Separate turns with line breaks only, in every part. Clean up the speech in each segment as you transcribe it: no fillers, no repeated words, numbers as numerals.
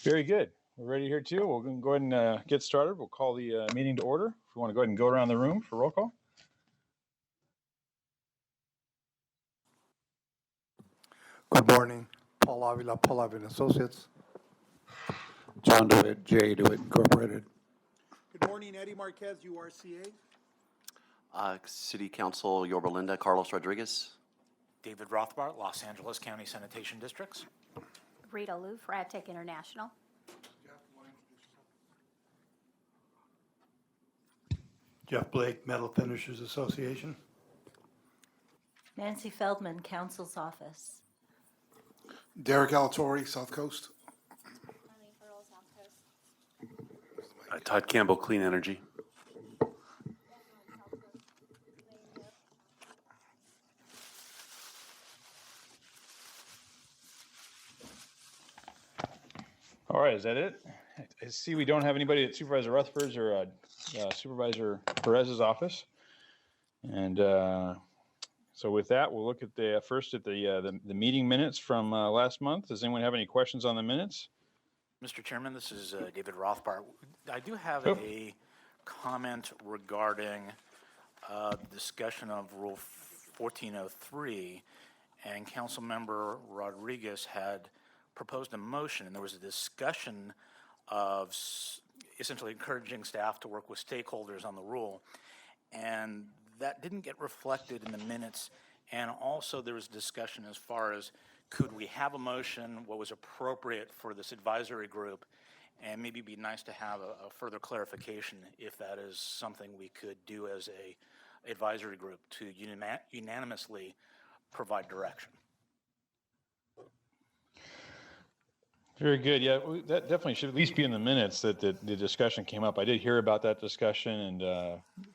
Very good. We're ready here too. We'll go ahead and get started. We'll call the meeting to order. If we want to go ahead and go around the room for roll call.
Good morning. Paul Avila, Paul Avila Associates.
John DeWitt, J. DeWitt Incorporated.
Good morning, Eddie Marquez, URCA.
City Council, Yorba Linda, Carlos Rodriguez.
David Rothbart, Los Angeles County Sanitation Districts.
Rita Lou, Radtech International.
Jeff Blake, Metal Finishers Association.
Nancy Feldman, Council's Office.
Derek Alatorre, South Coast.
Todd Campbell, Clean Energy.
All right, is that it? I see we don't have anybody at Supervisor Rutherford's or Supervisor Perez's office. And so with that, we'll look at the first at the meeting minutes from last month. Does anyone have any questions on the minutes?
Mr. Chairman, this is David Rothbart. I do have a comment regarding discussion of Rule 1403, and Councilmember Rodriguez had proposed a motion, and there was a discussion of essentially encouraging staff to work with stakeholders on the rule, and that didn't get reflected in the minutes. And also there was discussion as far as could we have a motion, what was appropriate for this advisory group, and maybe it'd be nice to have a further clarification if that is something we could do as a advisory group to unanimously provide direction.
Very good. Yeah, that definitely should at least be in the minutes that the discussion came up. I did hear about that discussion, and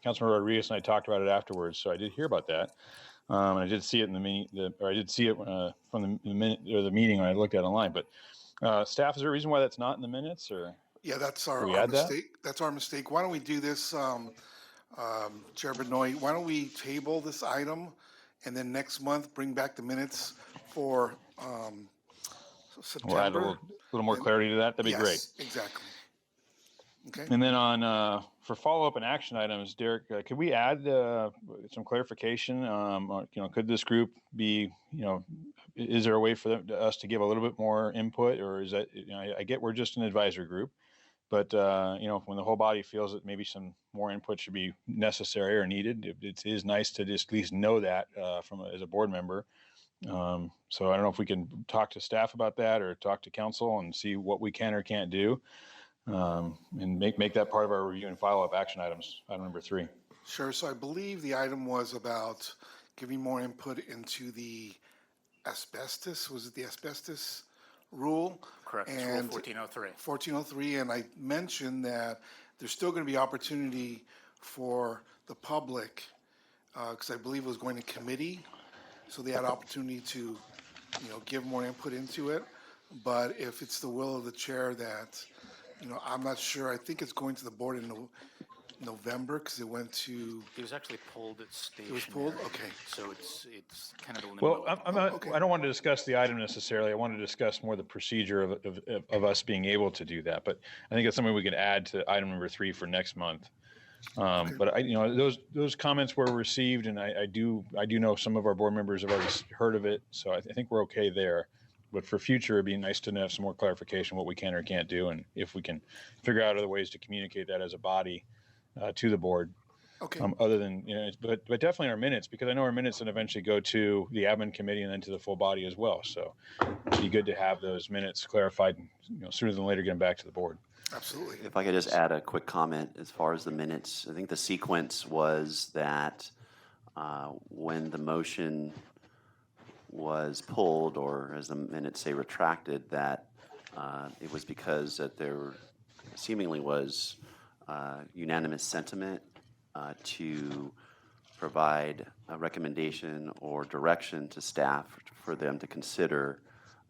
Councilmember Rodriguez and I talked about it afterwards. So I did hear about that, and I did see it in the meeting. Or I did see it from the minute or the meeting when I looked at it online. But staff, is there a reason why that's not in the minutes, or?
Yeah, that's our mistake.
That?
That's our mistake. Why don't we do this, Chair Benoit? Why don't we table this item, and then next month bring back the minutes for September.
We'll add a little more clarity to that. That'd be great.
Exactly. Okay.
And then on for follow-up and action items, Derek, could we add some clarification? Could this group be, is there a way for us to give a little bit more input, or is that, I get we're just an advisory group, but when the whole body feels that maybe some more input should be necessary or needed, it is nice to just at least know that as a board member. So I don't know if we can talk to staff about that or talk to council and see what we can or can't do, and make that part of our review and follow-up action items, item number 3.
Sure. So I believe the item was about giving more input into the asbestos. Was it the asbestos rule?
Correct. It's
And
Rule 1403.
1403, and I mentioned that there's still going to be opportunity for the public, because I believe it was going to committee. So they had opportunity to, give more input into it. But if it's the will of the chair that, I'm not sure. I think it's going to the board in November because it went to.
It was actually pulled at station.
It was pulled? Okay.
So it's kind of a limit.
Well, I'm not. Okay. I don't want to discuss the item necessarily. I want to discuss more the procedure of us being able to do that. But I think it's something we could add to item number 3 for next month. Okay. But those comments were received, and I do know some of our board members have already heard of it, so I think we're okay there. But for future, it'd be nice to have some more clarification what we can or can't do, and if we can figure out other ways to communicate that as a body to the board.
Okay.
Other than but definitely our minutes, because I know our minutes then eventually go to the admin committee and then to the full body as well. So it'd be good to have those minutes clarified, sooner than later, getting back to the board.
Absolutely.
If I could just add a quick comment as far as the minutes, I think the sequence was that when the motion was pulled, or as the minutes say retracted, that it was because that there seemingly was unanimous sentiment to provide a recommendation or direction to staff for them to consider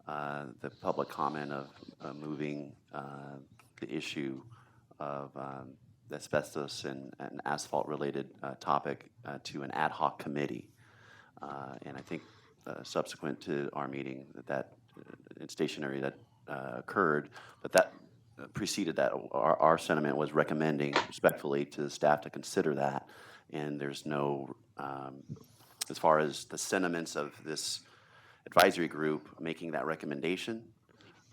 the public comment of moving the issue of asbestos and an asphalt-related topic to an ad hoc committee. And I think subsequent to our meeting, that it's stationary that occurred, but that preceded that. Our sentiment was recommending respectfully to the staff to consider that, and there's no, as far as the sentiments of this advisory group making that recommendation,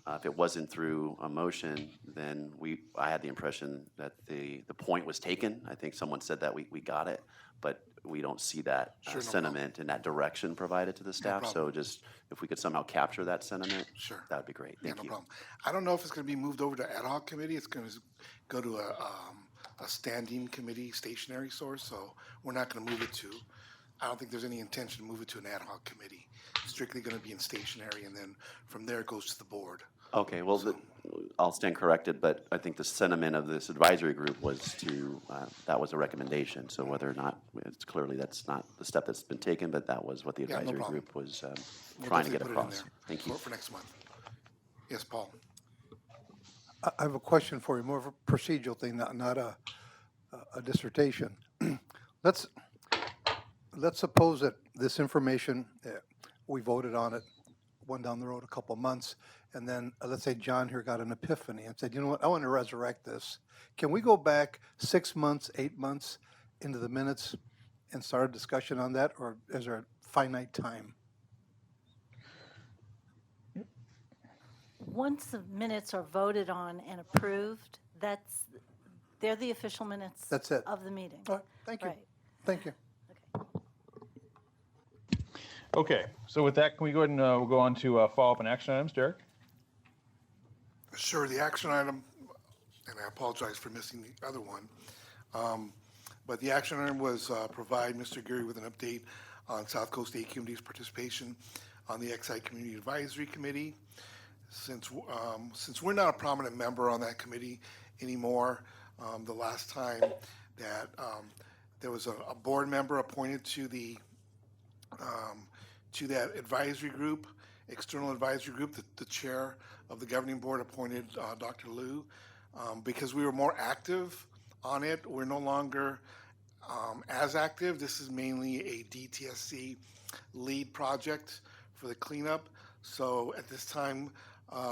if it wasn't through a motion, then I had the impression that the point was taken. I think someone said that we got it, but we don't see that
Sure, no
sentiment and that direction provided to the staff. So
problem.
just, if we could somehow capture that sentiment,
Sure.
that would be great.
Yeah,
Thank
no
you.
problem. I don't know if it's going to be moved over to ad hoc committee. It's going to go to a standing committee stationary source, so we're not going to move it to. I don't think there's any intention to move it to an ad hoc committee. It's strictly going to be in stationary, and then from there it goes to the board.
Okay, well, I'll stand corrected, but I think the sentiment of this advisory group was to, that was a recommendation. So whether or not, it's clearly that's not the step that's been taken, but that was what the
Yeah, no
advisory
problem.
group was
We'll
trying to
definitely
get
put it in
across.
there
Thank you.
for next month. Yes, Paul.
I have a question for you, more of a procedural thing, not a dissertation. Let's suppose that this information, we voted on it, went down the road a couple of months, and then let's say John here got an epiphany and said, you know what, I want to resurrect this. Can we go back 6 months, 8 months into the minutes and start a discussion on that, or is there a finite time?
Once the minutes are voted on and approved, they're the official minutes
That's it.
of the meeting.
All right, thank you.
Right.
Thank you.
Okay, so with that, can we go ahead and we'll go on to follow-up and action items, Derek?
Sure, the action item, and I apologize for missing the other one, but the action item was provide Mr. Geary with an update on South Coast AQMD's participation on the XI Community Advisory Committee. Since we're not a prominent member on that committee anymore, the last time that there was a board member appointed to that advisory group, external advisory group, the chair of the governing board appointed Dr. Liu. Because we were more active on it, we're no longer as active. This is mainly a DTSC lead project for the cleanup. So at this time,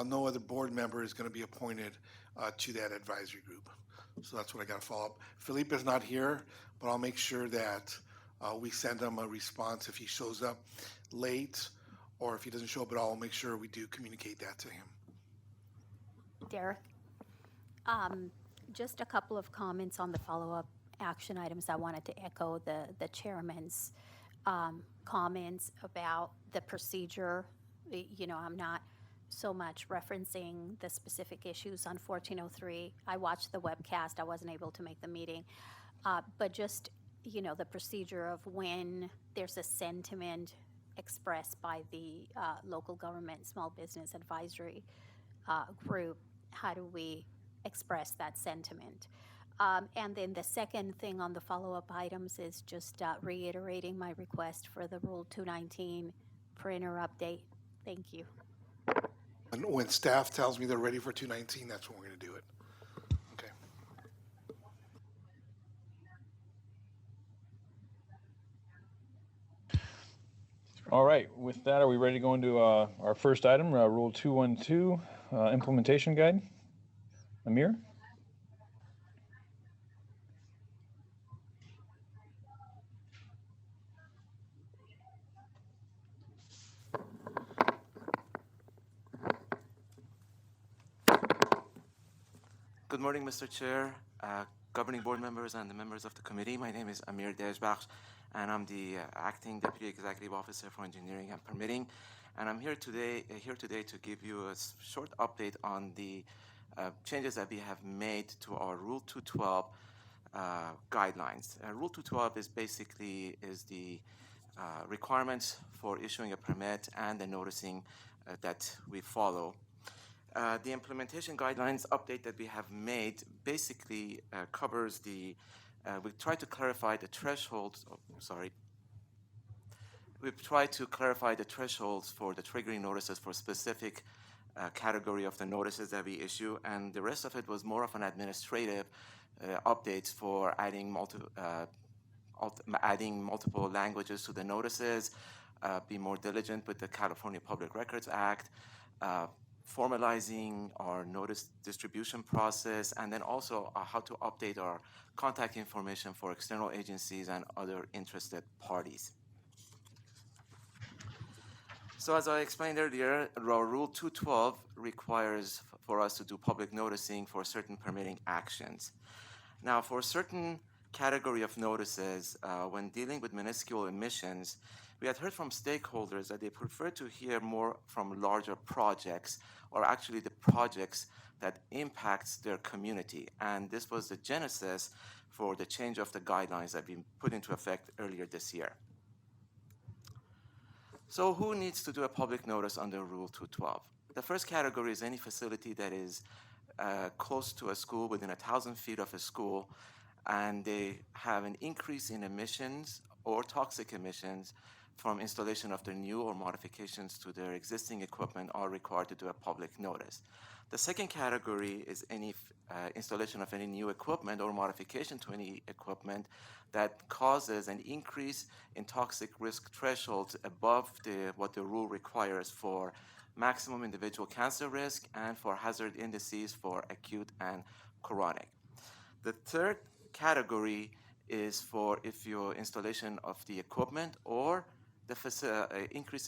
no other board member is going to be appointed to that advisory group. So that's what I got to follow up. Felipe is not here, but I'll make sure that we send him a response if he shows up late, or if he doesn't show up at all, I'll make sure we do communicate that to him.
Derek? Just a couple of comments on the follow-up action items. I wanted to echo the chairman's comments about the procedure. You know, I'm not so much referencing the specific issues on 1403. I watched the webcast. I wasn't able to make the meeting. But just, you know, the procedure of when there's a sentiment expressed by the local government small business advisory group, how do we express that sentiment? And then the second thing on the follow-up items is just reiterating my request for the Rule 219 printer update. Thank you.
And when staff tells me they're ready for 219, that's when we're going to do it. Okay.
All right, with that, are we ready to go into our first item, Rule 212, implementation guide? Amir?
Good morning, Mr. Chair, governing board members, and the members of the committee. My name is Amir Dejbakhsh, and I'm the acting deputy executive officer for engineering and permitting. And I'm here today to give you a short update on the changes that we have made to our Rule 212 guidelines. Rule 212 is basically the requirements for issuing a permit and the noticing that we follow. The implementation guidelines update that we have made basically covers we try to clarify the thresholds. We've tried to clarify the thresholds for the triggering notices for specific category of the notices that we issue, and the rest of it was more of an administrative updates for adding multiple languages to the notices, be more diligent with the California Public Records Act, formalizing our notice distribution process, and then also how to update our contact information for external agencies and other interested parties. So as I explained earlier, our Rule 212 requires for us to do public noticing for certain permitting actions. Now, for a certain category of notices, when dealing with minuscule emissions, we had heard from stakeholders that they prefer to hear more from larger projects, or actually the projects that impacts their community. And this was the genesis for the change of the guidelines that have been put into effect earlier this year. So who needs to do a public notice under Rule 212? The first category is any facility that is close to a school, within 1,000 feet of a school, and they have an increase in emissions or toxic emissions from installation of their new or modifications to their existing equipment are required to do a public notice. The second category is any installation of any new equipment or modification to any equipment that causes an increase in toxic risk thresholds above what the rule requires for maximum individual cancer risk and for hazard indices for acute and chronic. The third category is for if your installation of the equipment or the increase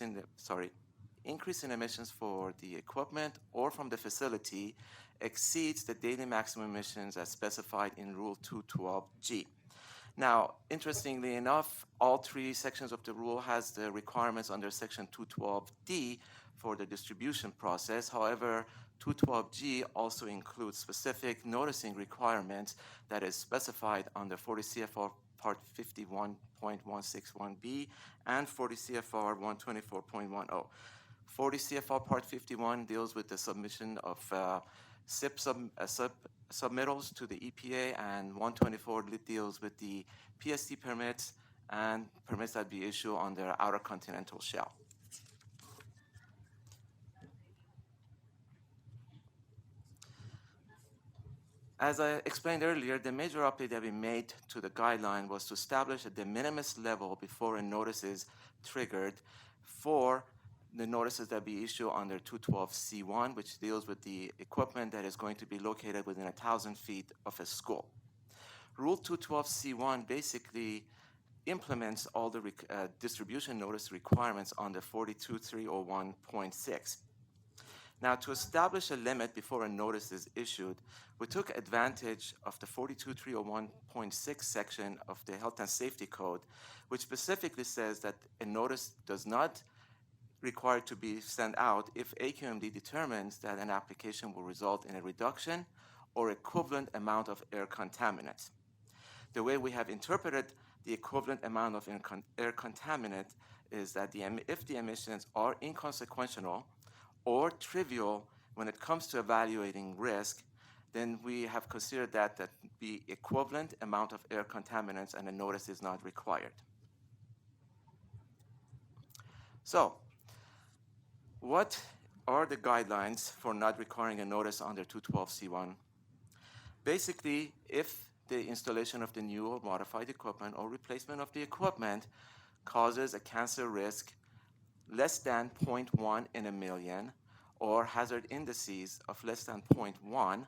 in emissions for the equipment or from the facility exceeds the daily maximum emissions as specified in Rule 212G. Now, interestingly enough, all three sections of the rule has the requirements under Section 212D for the distribution process. However, 212G also includes specific noticing requirements that is specified under 40 CFR Part 51.161B and 40 CFR 124.10. 40 CFR Part 51 deals with the submission of SIP submittals to the EPA, and 124 deals with the PST permits and permits that be issued on their outer continental shelf. As I explained earlier, the major update that we made to the guideline was to establish a de minimis level before a notice is triggered for the notices that be issued under 212C1, which deals with the equipment that is going to be located within 1,000 feet of a school. Rule 212C1 basically implements all the distribution notice requirements under 42301.6. Now, to establish a limit before a notice is issued, we took advantage of the 42301.6 section of the Health and Safety Code, which specifically says that a notice does not require to be sent out if AQMD determines that an application will result in a reduction or equivalent amount of air contaminants. The way we have interpreted the equivalent amount of air contaminant is that if the emissions are inconsequential or trivial when it comes to evaluating risk, then we have considered that the equivalent amount of air contaminants and a notice is not required. So, what are the guidelines for not requiring a notice under 212C1? Basically, if the installation of the new or modified equipment or replacement of the equipment causes a cancer risk less than 0.1 in a million, or hazard indices of less than 0.1,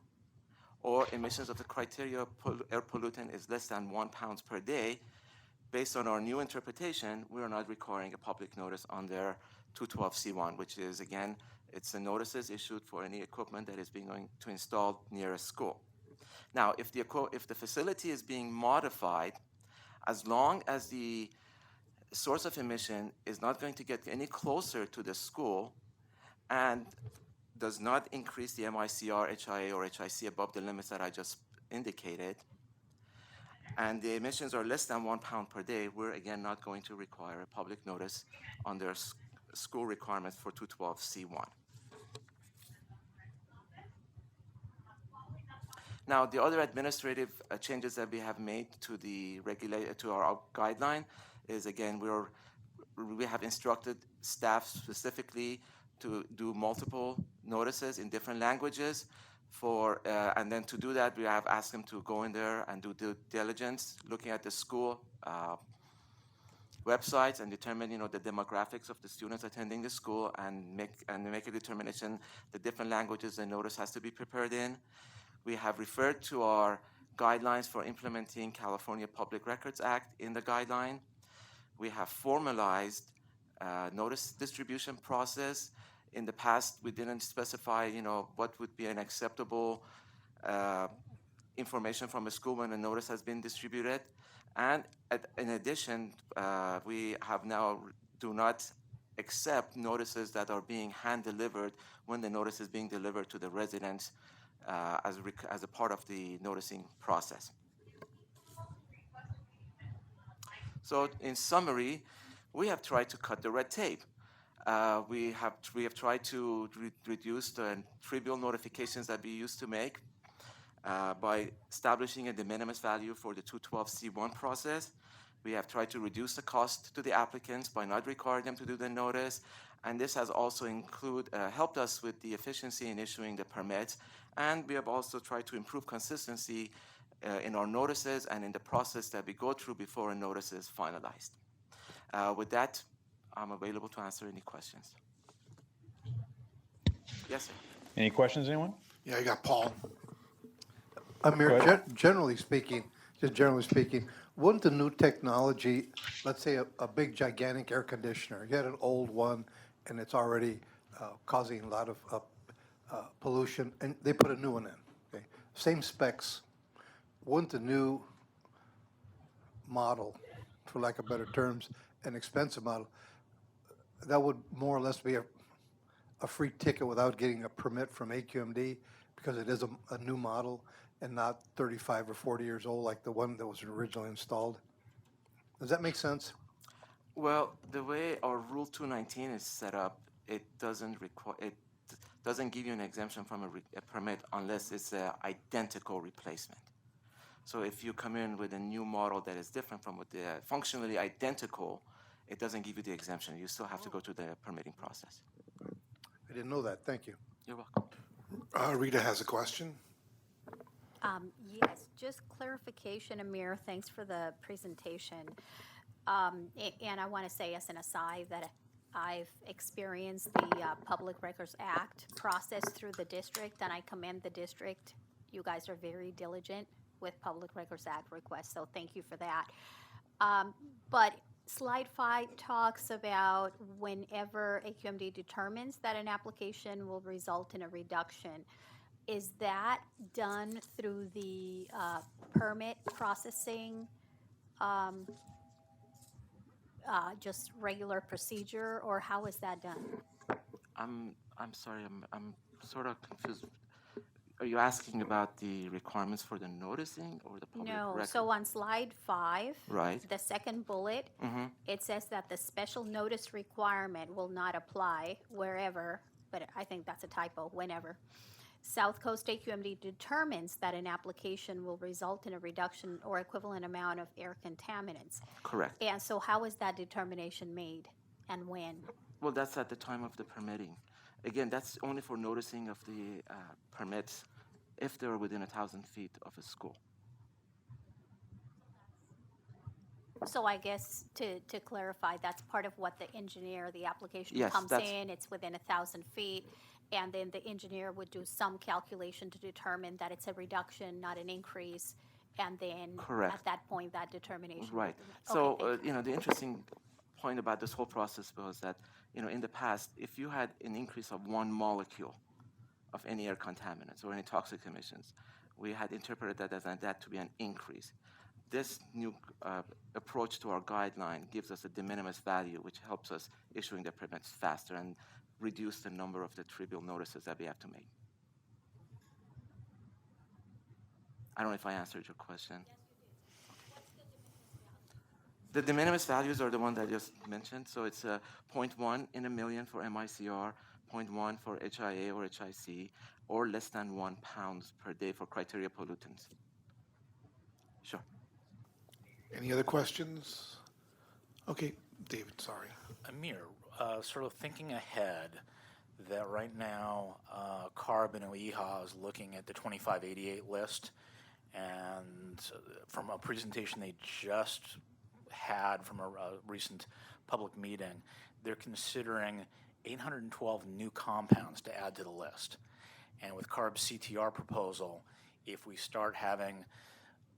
or emissions of the criteria air pollutant is less than 1 pound per day, based on our new interpretation, we are not requiring a public notice under 212C1, which is, again, it's the notices issued for any equipment that is being going to install near a school. Now, if the facility is being modified, as long as the source of emission is not going to get any closer to the school and does not increase the MICR, HIA, or HIC above the limits that I just indicated, and the emissions are less than 1 pound per day, we're again not going to require a public notice under school requirements for 212C1. Now, the other administrative changes that we have made to our guideline is, again, we have instructed staff specifically to do multiple notices in different languages and then to do that, we have asked them to go in there and do due diligence, looking at the school websites and determine, the demographics of the students attending the school and make a determination the different languages the notice has to be prepared in. We have referred to our guidelines for implementing California Public Records Act in the guideline. We have formalized notice distribution process. In the past, we didn't specify, what would be an acceptable information from a school when a notice has been distributed. And in addition, we have now do not accept notices that are being hand-delivered when the notice is being delivered to the residents as a part of the noticing process. So in summary, we have tried to cut the red tape. We have tried to reduce the trivial notifications that we used to make by establishing a de minimis value for the 212C1 process. We have tried to reduce the cost to the applicants by not requiring them to do the notice. And this has also helped us with the efficiency in issuing the permits. And we have also tried to improve consistency in our notices and in the process that we go through before a notice is finalized. With that, I'm available to answer any questions. Yes, sir.
Any questions, anyone?
Yeah, I got Paul.
Amir,
Go ahead.
generally speaking, wouldn't the new technology, let's say a big gigantic air conditioner, you had an old one and it's already causing a lot of pollution, and they put a new one in, okay? Same specs, wouldn't the new model, for lack of better terms, an expensive model, that would more or less be a free ticket without getting a permit from AQMD because it is a new model and not 35 or 40 years old like the one that was originally installed? Does that make sense?
Well, the way our Rule 219 is set up, it doesn't give you an exemption from a permit unless it's an identical replacement. So if you come in with a new model that is different from what the functionally identical, it doesn't give you the exemption. You still have to go through the permitting process.
I didn't know that. Thank you.
You're welcome.
Rita has a question.
Yes, just clarification, Amir. Thanks for the presentation. And I want to say as an aside that I've experienced the Public Records Act process through the district, and I commend the district. You guys are very diligent with Public Records Act requests, so thank you for that. But slide 5 talks about whenever AQMD determines that an application will result in a reduction. Is that done through the permit processing, just regular procedure, or how is that done?
I'm sorry, I'm sort of confused. Are you asking about the requirements for the noticing or the public
No,
record?
so on slide 5,
Right.
the second bullet, it says that the special notice requirement will not apply wherever, but I think that's a typo, whenever. South Coast AQMD determines that an application will result in a reduction or equivalent amount of air contaminants.
Correct.
And so how is that determination made and when?
Well, that's at the time of the permitting. Again, that's only for noticing of the permits if they're within 1,000 feet of a school.
So I guess to clarify, that's part of what the engineer, the application
Yes,
comes
that's-
in, it's within 1,000 feet, and then the engineer would do some calculation to determine that it's a reduction, not an increase, and then
Correct.
at that point, that determination.
Right.
would be made.
So,
Okay, thank you.
the interesting point about this whole process was that, in the past, if you had an increase of 1 molecule of any air contaminants or any toxic emissions, we had interpreted that to be an increase. This new approach to our guideline gives us a de minimis value, which helps us issuing the permits faster and reduce the number of the trivial notices that we have to make. I don't know if I answered your question. The de minimis values are the one that I just mentioned. So it's 0.1 in a million for MICR, 0.1 for HIA or HIC, or less than 1 pounds per day for criteria pollutants. Sure.
Any other questions? Okay, David, sorry.
Amir, sort of thinking ahead, that right now CARB and OEHA is looking at the 2588 list, and from a presentation they just had from a recent public meeting, they're considering 812 new compounds to add to the list. And with CARB's CTR proposal, if we start having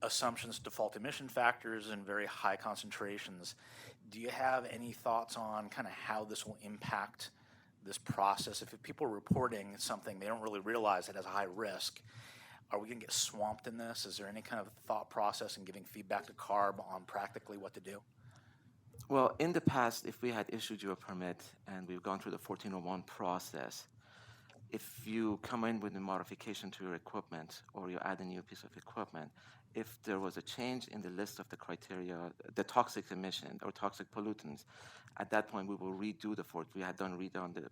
assumptions, default emission factors, and very high concentrations, do you have any thoughts on kind of how this will impact this process? If people are reporting something they don't really realize it has a high risk, are we going to get swamped in this? Is there any kind of thought process in giving feedback to CARB on practically what to do?
Well, in the past, if we had issued you a permit and we've gone through the 1401 process, if you come in with a modification to your equipment or you add a new piece of equipment, if there was a change in the list of the criteria, the toxic emission or toxic pollutants, at that point we will redo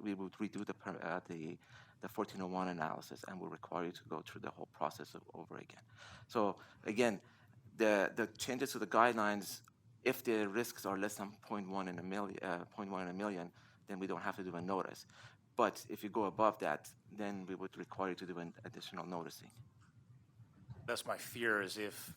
we would redo the 1401 analysis, and will require you to go through the whole process over again. So again, the changes to the guidelines, if the risks are less than 0.1 in a million, then we don't have to do a notice. But if you go above that, then we would require you to do an additional noticing.
That's my fear, is if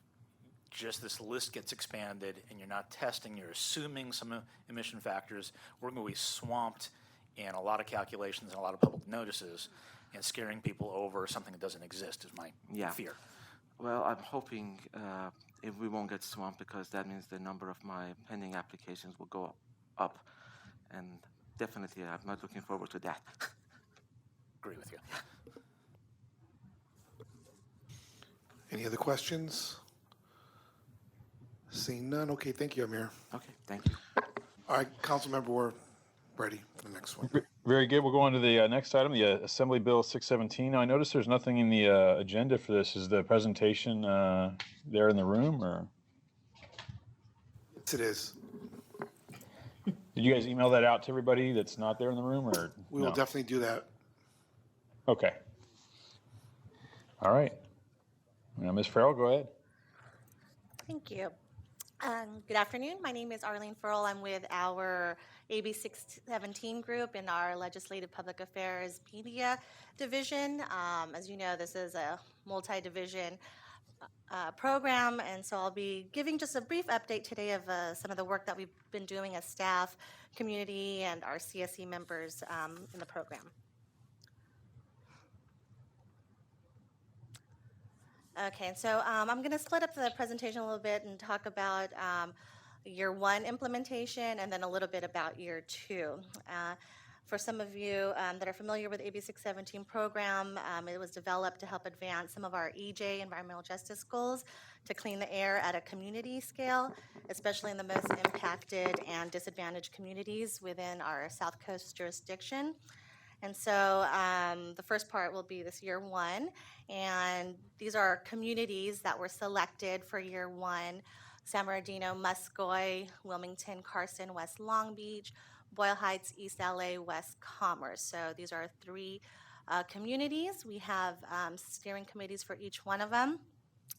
just this list gets expanded and you're not testing, you're assuming some emission factors, we're going to be swamped in a lot of calculations and a lot of public notices, and scaring people over something that doesn't exist is my fear.
Well, I'm hoping if we won't get swamped, because that means the number of my pending applications will go up, and definitely I'm not looking forward to that.
Agree with you.
Any other questions? Seeing none, okay, thank you, Amir.
Okay, thank you.
All right, council member, we're ready for the next one.
Very good. We'll go on to the next item, the Assembly Bill 617. Now, I notice there's nothing in the agenda for this. Is the presentation there in the room, or?
Yes, it is.
Did you guys email that out to everybody that's not there in the room, or?
We will definitely do that.
Okay. All right. Now, Ms. Farrell, go ahead.
Thank you. Good afternoon. My name is Arlene Furl. I'm with our AB 617 group in our Legislative Public Affairs Media Division. As you know, this is a multi-division program, and so I'll be giving just a brief update today of some of the work that we've been doing as staff, community, and our CSE members in the program. Okay, so I'm going to split up the presentation a little bit and talk about year one implementation and then a little bit about year two. For some of you that are familiar with AB 617 program, it was developed to help advance some of our EJ, environmental justice goals, to clean the air at a community scale, especially in the most impacted and disadvantaged communities within our South Coast jurisdiction. And so the first part will be this year one, and these are communities that were selected for year one: San Bernardino, Muscoy, Wilmington, Carson, West Long Beach, Boyle Heights, East LA, West Commerce. So these are three communities. We have steering committees for each one of them.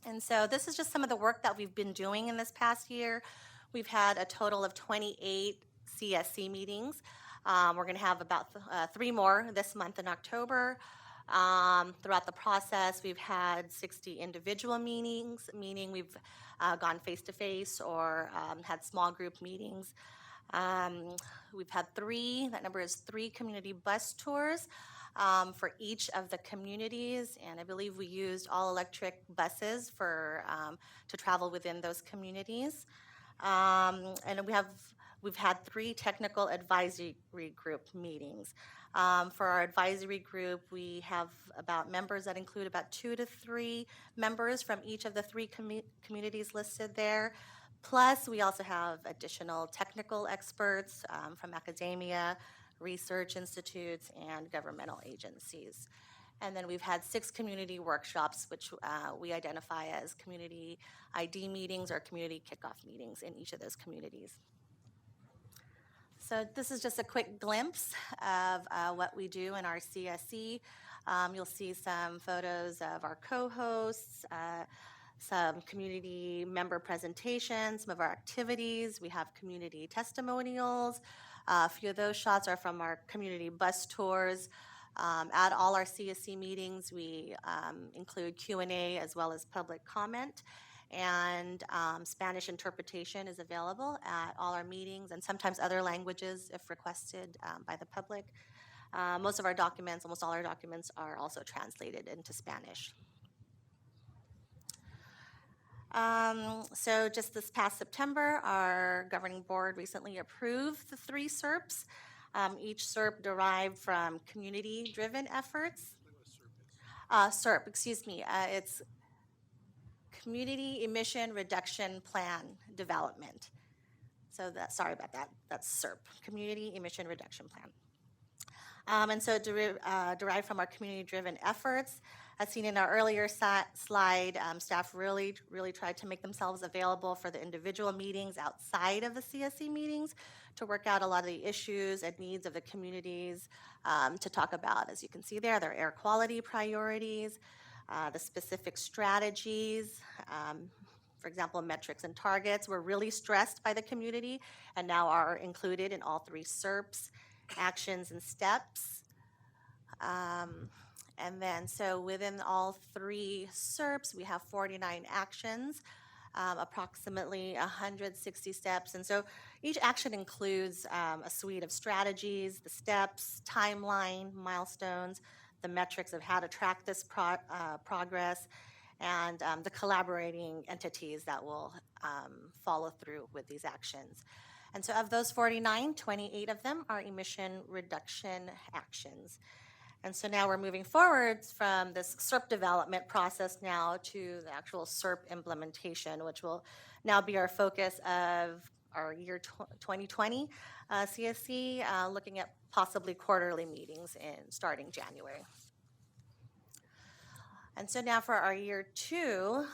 And so this is just some of the work that we've been doing in this past year. We've had a total of 28 CSC meetings. We're going to have about 3 more this month in October. Throughout the process, we've had 60 individual meetings, meaning we've gone face-to-face or had small group meetings. We've had 3, that number is 3 community bus tours for each of the communities, and I believe we used all electric buses for to travel within those communities. And we've had 3 technical advisory group meetings. For our advisory group, we have about members that include about 2 to 3 members from each of the 3 communities listed there. Plus, we also have additional technical experts from academia, research institutes, and governmental agencies. And then we've had 6 community workshops, which we identify as community ID meetings or community kickoff meetings in each of those communities. So this is just a quick glimpse of what we do in our CSE. You'll see some photos of our co-hosts, some community member presentations, some of our activities. We have community testimonials. A few of those shots are from our community bus tours. At all our CSC meetings, we include Q&A as well as public comment. and Spanish interpretation is available at all our meetings, and sometimes other languages if requested by the public. Most of our documents, almost all our documents, are also translated into Spanish. So just this past September, our governing board recently approved the 3 SERPs. Each SERP derived from community-driven efforts. SERP, excuse me, it's Community Emission Reduction Plan Development. So sorry about that, that's SERP, Community Emission Reduction Plan. And so it derived from our community-driven efforts. As seen in our earlier slide, staff really tried to make themselves available for the individual meetings outside of the CSC meetings to work out a lot of the issues and needs of the communities to talk about. As you can see there, their air quality priorities, the specific strategies, for example, metrics and targets were really stressed by the community and now are included in all 3 SERPs, actions and steps. And then, so within all 3 SERPs, we have 49 actions, approximately 160 steps. And so each action includes a suite of strategies, the steps, timeline, milestones, the metrics of how to track this progress, and the collaborating entities that will follow through with these actions. And so of those 49, 28 of them are emission reduction actions. And so now we're moving forward from this SERP development process now to the actual SERP implementation, which will now be our focus of our year 2020 CSC, looking at possibly quarterly meetings starting January. And so now for our year 2,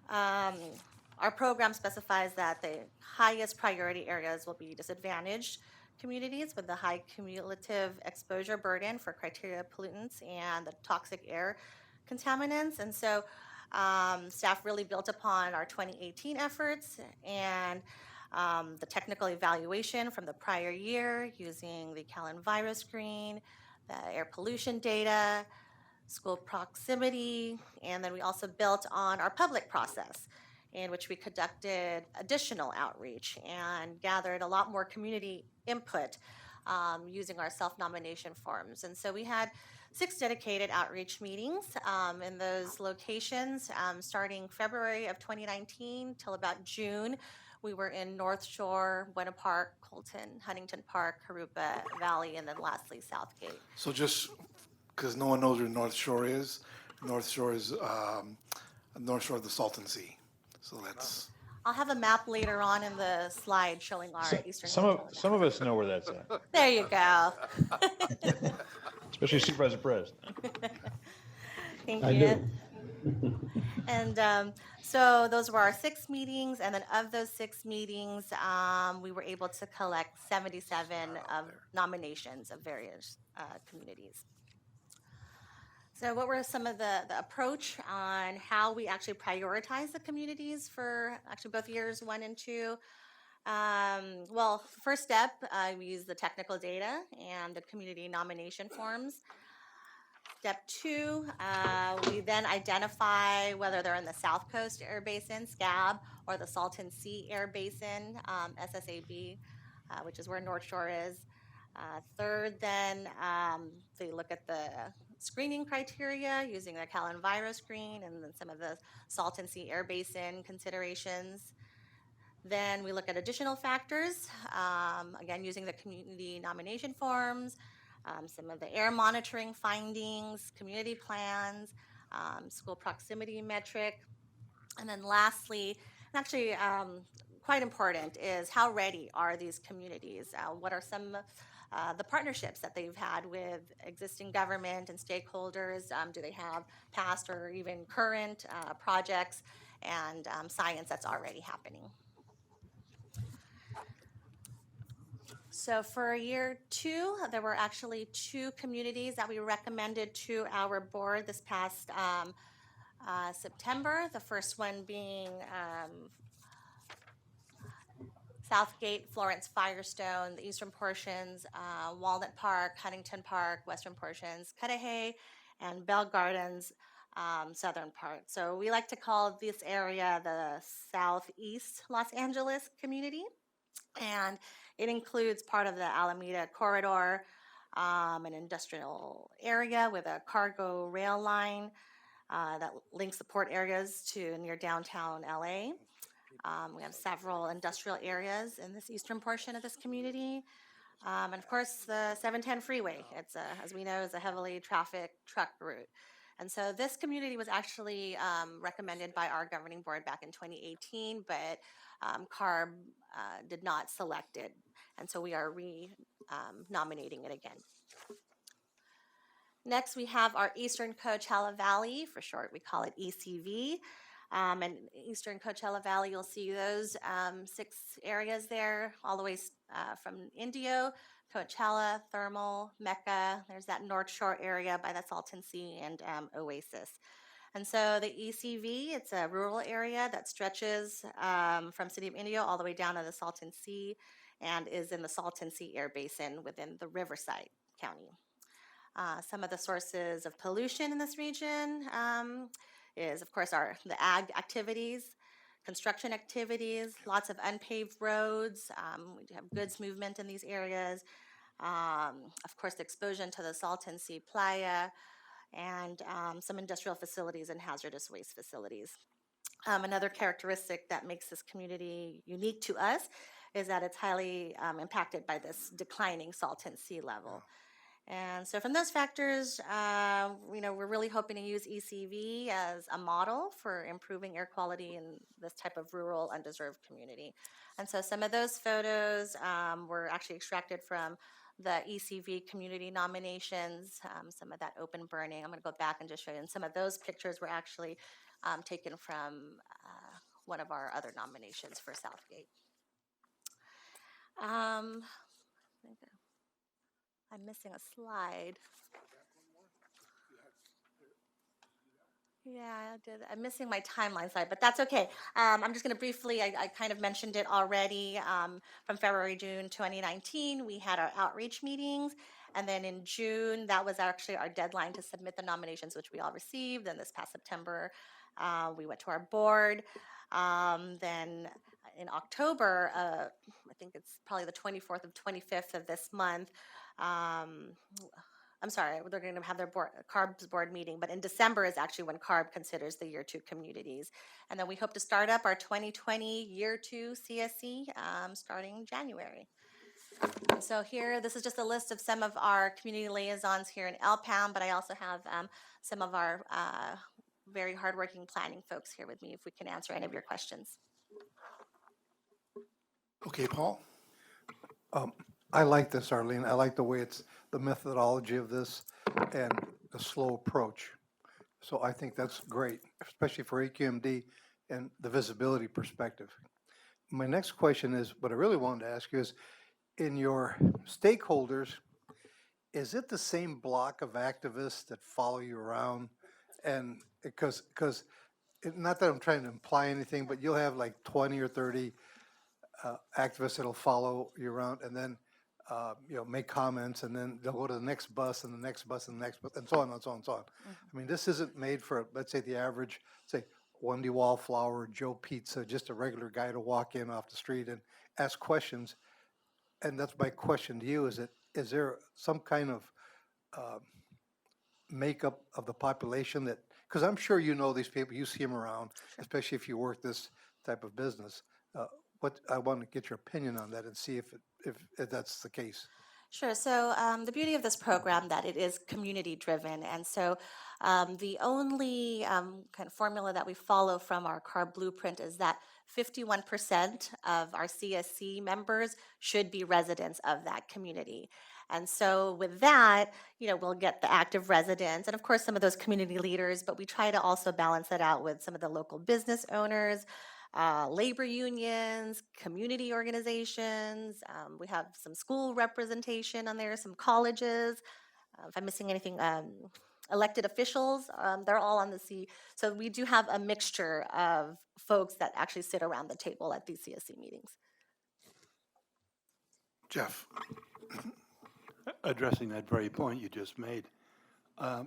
our program specifies that the highest priority areas will be disadvantaged communities with the high cumulative exposure burden for criteria pollutants and the toxic air contaminants. And so staff really built upon our 2018 efforts and the technical evaluation from the prior year using the CalEnviro screen, the air pollution data, school proximity, and then we also built on our public process in which we conducted additional outreach and gathered a lot more community input using our self-nomination forms. And so we had 6 dedicated outreach meetings in those locations starting February of 2019 till about June. We were in North Shore, Buena Park, Colton, Huntington Park, Harupa Valley, and then lastly Southgate.
So just because no one knows where North Shore is, North Shore is North Shore of the Salton Sea. So that's.
I'll have a map later on in the slide showing our eastern.
Some of us know where that's at,
There you go.
especially Supervisor Perez.
Thank you. And so those were our 6 meetings, and then of those 6 meetings, we were able to collect 77 nominations of various communities. So what were some of the approach on how we actually prioritize the communities for actually both years 1 and 2? Well, first step, we use the technical data and the community nomination forms. Step 2, we then identify whether they're in the South Coast Air Basin, SCAB, or the Salton Sea Air Basin, SSAB, which is where North Shore is. Third, then they look at the screening criteria using the CalEnviro screen and then some of the Salton Sea Air Basin considerations. Then we look at additional factors, again using the community nomination forms, some of the air monitoring findings, community plans, school proximity metric, and then lastly, and actually quite important, is how ready are these communities? What are some the partnerships that they've had with existing government and stakeholders? Do they have past or even current projects and science that's already happening? So for year 2, there were actually 2 communities that we recommended to our board this past September. The first one being Southgate, Florence, Firestone, the eastern portions, Walnut Park, Huntington Park, western portions, Cudahy, and Bell Gardens, southern part. So we like to call this area the Southeast Los Angeles community. And it includes part of the Alameda Corridor, an industrial area with a cargo rail line that links the port areas to near downtown LA. We have several industrial areas in this eastern portion of this community. And of course, the 710 freeway, it's as we know, is a heavily trafficked truck route. And so this community was actually recommended by our governing board back in 2018, but CARB did not select it. And so we are nominating it again. Next, we have our Eastern Coachella Valley, for short, we call it ECV. And Eastern Coachella Valley, you'll see those 6 areas there, all the way from Indio, Coachella, Thermal, Mecca. There's that North Shore area by the Salton Sea and Oasis. And so the ECV, it's a rural area that stretches from City of Indio all the way down to the Salton Sea and is in the Salton Sea Air Basin within the Riverside County. Some of the sources of pollution in this region is, of course, the ag activities, construction activities, lots of unpaved roads. We do have goods movement in these areas. Of course, the exposure to the Salton Sea Playa, and some industrial facilities and hazardous waste facilities. Another characteristic that makes this community unique to us is that it's highly impacted by this declining Salton sea level. And so from those factors, we're really hoping to use ECV as a model for improving air quality in this type of rural, undeserved community. And so some of those photos were actually extracted from the ECV community nominations, some of that open burning. I'm going to go back and just show you. And some of those pictures were actually taken from one of our other nominations for Southgate. I'm missing a slide. Yeah, I did. I'm missing my timeline slide, but that's okay. I'm just going to briefly, I kind of mentioned it already. From February, June 2019, we had our outreach meetings. And then in June, that was actually our deadline to submit the nominations, which we all received. And this past September, we went to our board. Then in October, I think it's probably the 24th or 25th of this month, I'm sorry, they're going to have their CARB's board meeting, but in December is actually when CARB considers the year 2 communities. And then we hope to start up our 2020 year 2 CSC starting January. And so here, this is just a list of some of our community liaisons here in LPAM, but I also have some of our very hardworking planning folks here with me if we can answer any of your questions.
Okay, Paul?
I like this, Arlene. I like the way it's the methodology of this and the slow approach. So I think that's great, especially for AQMD and the visibility perspective. My next question is, what I really wanted to ask you is, in your stakeholders, is it the same block of activists that follow you around? And because not that I'm trying to imply anything, but you'll have like 20 or 30 activists that'll follow you around and then make comments, and then they'll go to the next bus and the next bus and the next bus and so on and so on and so on. Mm-hmm. I mean, this isn't made for, let's say, the average, say, Wendy Wallflower, Joe Pizza, just a regular guy to walk in off the street and ask questions. And that's my question to you, is there some kind of makeup of the population that, because I'm sure you know these people, you see them around, sure, especially if you work this type of business. I want to get your opinion on that and see if that's the case.
Sure. So the beauty of this program that it is community driven, and so the only kind of formula that we follow from our CARB blueprint is that 51% of our CSC members should be residents of that community. And so with that, we'll get the active residents and of course some of those community leaders, but we try to also balance that out with some of the local business owners, labor unions, community organizations. We have some school representation on there, some colleges. If I'm missing anything, elected officials, they're all on the C. So we do have a mixture of folks that actually sit around the table at these CSC meetings.
Jeff?
Addressing that very point you just made,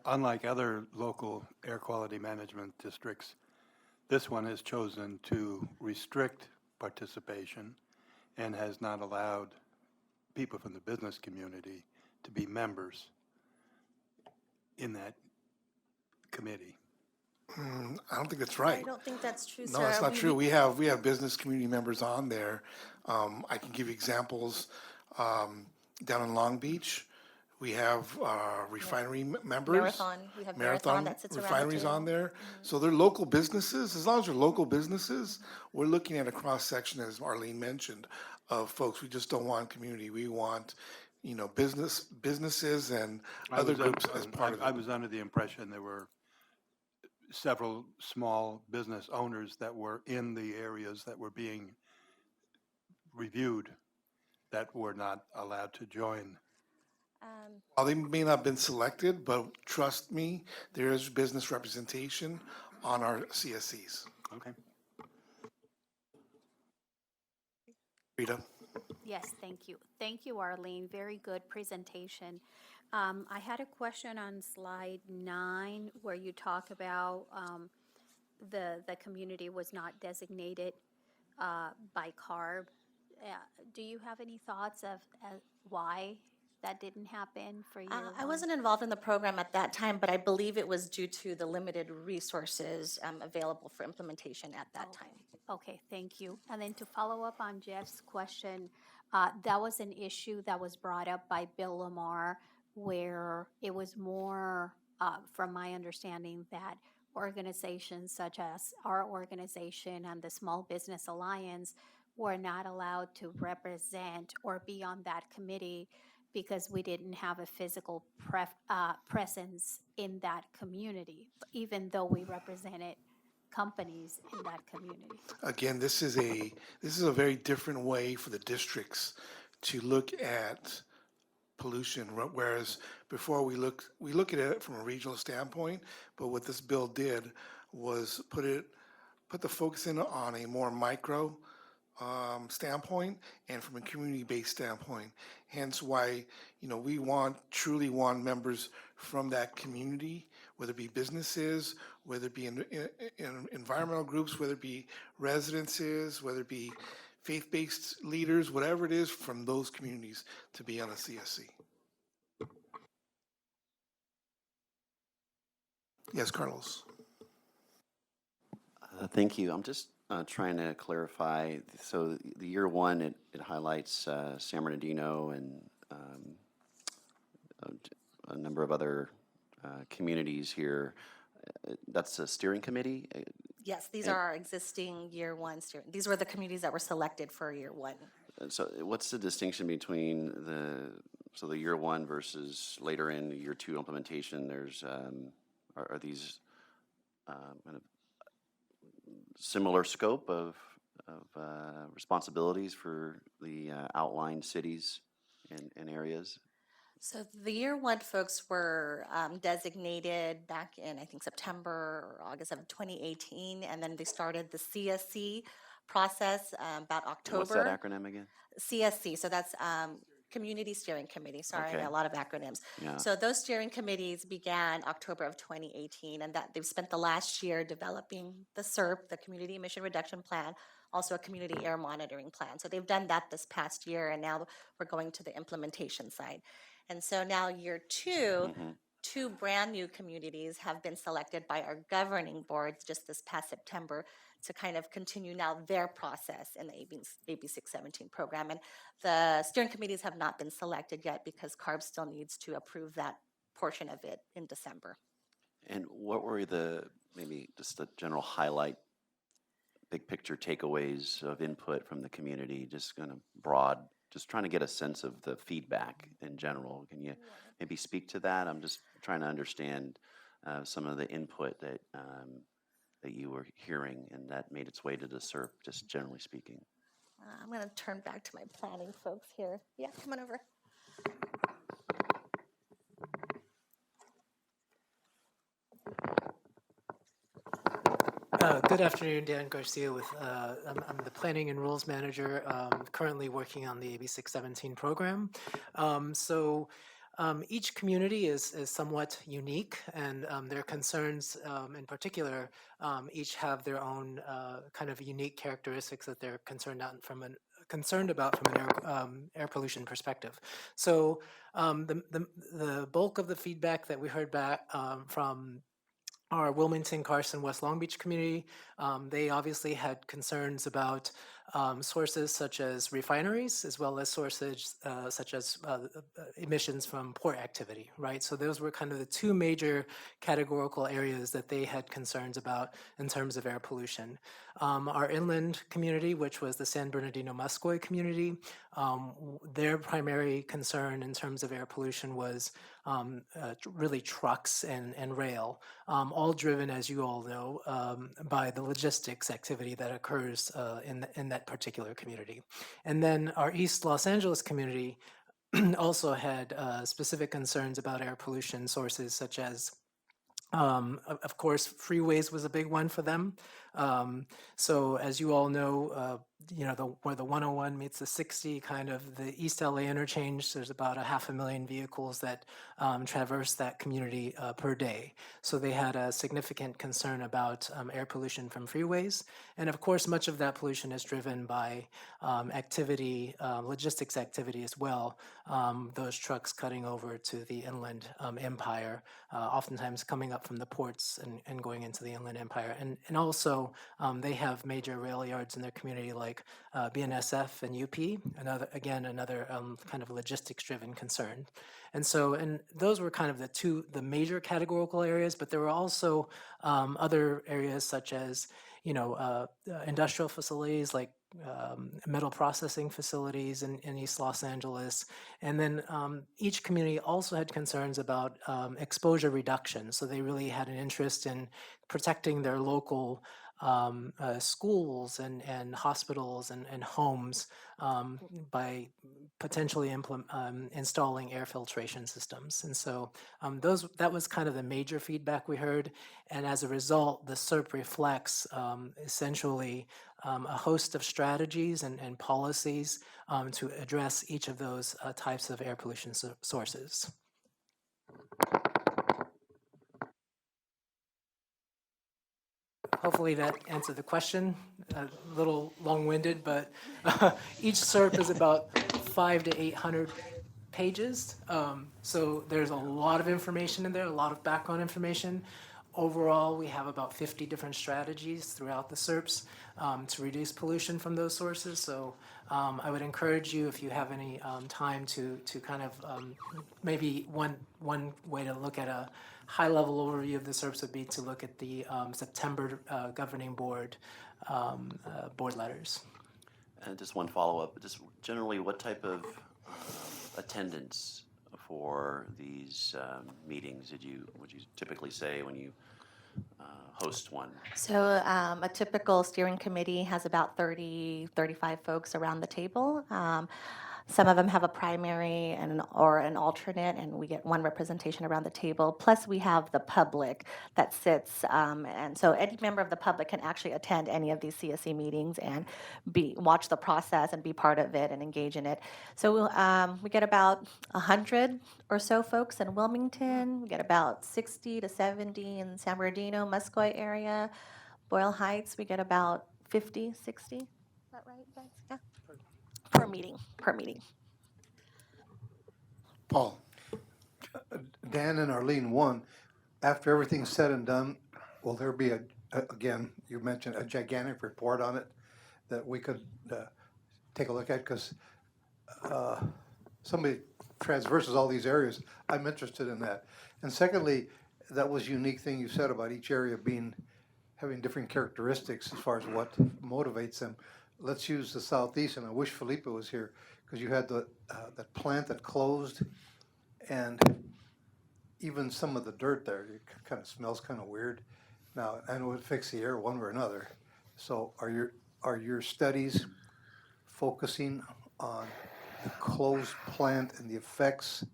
Unlike other local air quality management districts, this one has chosen to restrict participation and has not allowed people from the business community to be members in that committee.
I don't think that's
I
right.
don't think that's true, sir.
No, that's not true. We have business community members on there. I can give you examples. Down in Long Beach, we have refinery members.
Marathon, we have Marathon that sits around the
refineries
table.
on there. So they're local businesses. As long as they're local businesses, we're looking at a cross-section, as Marlene mentioned, of folks. We just don't want community. We want, businesses and other groups as part of
I
it.
was under the impression there were several small business owners that were in the areas that were being reviewed that were not allowed to join.
While they may not have been selected, but trust me, there is business representation on our CSCs.
Okay.
Rita?
Yes, thank you. Thank you, Arlene. Very good presentation. I had a question on slide 9 where you talk about the community was not designated by CARB. Do you have any thoughts of why that didn't happen for you?
I wasn't involved in the program at that time, but I believe it was due to the limited resources available for implementation at that time.
Okay, thank you. And then to follow up on Jeff's question, that was an issue that was brought up by Bill Lamar, where it was more, from my understanding, that organizations such as our organization and the Small Business Alliance were not allowed to represent or be on that committee because we didn't have a physical presence in that community, even though we represented companies in that community.
Again, this is a very different way for the districts to look at pollution, whereas before we look at it from a regional standpoint, but what this bill did was put the focus in on a more micro standpoint and from a community-based standpoint. Hence why, we truly want members from that community, whether it be businesses, whether it be in environmental groups, whether it be residences, whether it be faith-based leaders, whatever it is, from those communities to be on a CSC. Yes, Carlos.
Thank you. I'm just trying to clarify. So the year one, it highlights San Bernardino and a number of other communities here. That's a steering committee?
Yes, these are our existing year one steering. These were the communities that were selected for year one.
So what's the distinction between the year one versus later in year two implementation? There's, are these kind of similar scope of responsibilities for the outlined cities and areas?
So the year one folks were designated back in, I think, September or August of 2018, and then they started the CSC process about October.
What's that acronym again?
CSC, so that's Community Steering Committee, sorry,
Okay.
a lot of acronyms.
Yeah.
So those steering committees began October of 2018, and that they've spent the last year developing the CERP, the Community Emission Reduction Plan, also a Community Air Monitoring Plan. So they've done that this past year, and now we're going to the implementation side. And so now year two, two brand new communities have been selected by our governing boards just this past September to kind of continue now their process in the AB 617 program. And the steering committees have not been selected yet because CARB still needs to approve that portion of it in December.
And what were maybe just the general highlight, big picture takeaways of input from the community, just kind of broad, just trying to get a sense of the feedback in general. Can you maybe speak to that? I'm just trying to understand some of the input that you were hearing and that made its way to the CERP, just generally speaking.
I'm going to turn back to my planning folks here. Yeah, come on over.
Good afternoon, Dan Garcia with, I'm the Planning and Rules Manager, currently working on the AB 617 program. So Each community is somewhat unique, and their concerns in particular each have their own kind of unique characteristics that they're concerned about from an air pollution perspective. So the bulk of the feedback that we heard back from our Wilmington, Carson, West Long Beach community, they obviously had concerns about sources such as refineries, as well as sources such as emissions from port activity, right? So those were kind of the two major categorical areas that they had concerns about in terms of air pollution. Our inland community, which was the San Bernardino Muscoy community, their primary concern in terms of air pollution was really trucks and rail, all driven, as you all know, by the logistics activity that occurs in that particular community. And then our East Los Angeles community also had specific concerns about air pollution sources such as of course, freeways was a big one for them. So as you all know, where the 101 meets the 60, kind of the East LA interchange, there's about 500,000 vehicles that traverse that community per day. So they had a significant concern about air pollution from freeways. And of course, much of that pollution is driven by activity, logistics activity as well. Those trucks cutting over to the inland empire, oftentimes coming up from the ports and going into the inland empire. And also, they have major rail yards in their community like BNSF and UP, another kind of logistics-driven concern. And so, and those were kind of the major categorical areas, but there were also other areas such as, industrial facilities like metal processing facilities in East Los Angeles. And then each community also had concerns about exposure reduction. So they really had an interest in protecting their local schools and hospitals and homes by potentially installing air filtration systems. And so that was kind of the major feedback we heard. And as a result, the SERP reflects essentially a host of strategies and policies to address each of those types of air pollution sources. Hopefully that answered the question. A little long-winded, but each SERP is about 500 to 800 pages. So there's a lot of information in there, a lot of background information. Overall, we have about 50 different strategies throughout the SERPs to reduce pollution from those sources. So I would encourage you, if you have any time, to kind of maybe one way to look at a high-level overview of the SERPs would be to look at the September governing board letters.
And just one follow-up, just generally what type of attendance for these meetings would you typically say when you host one?
So a typical steering committee has about 30, 35 folks around the table. Some of them have a primary or an alternate, and we get one representation around the table. Plus, we have the public that sits, and so any member of the public can actually attend any of these CSE meetings and watch the process and be part of it and engage in it. So we get about 100 or so folks in Wilmington. We get about 60 to 70 in San Bernardino, Muscoy area. Boyle Heights, we get about 50, 60. Is that right, guys? Yeah. Per meeting.
Paul?
Dan and Arlene, one, after everything's said and done, will there be again, you mentioned a gigantic report on it that we could take a look at? Because somebody traverses all these areas. I'm interested in that. And secondly, that was a unique thing you said about each area having different characteristics as far as what motivates them. Let's use the Southeast, and I wish Felipe was here, because you had that plant that closed, and even some of the dirt there, it kind of smells kind of weird. Now, I know it fixed the air one way or another. So are your studies focusing on the closed plant and the effects,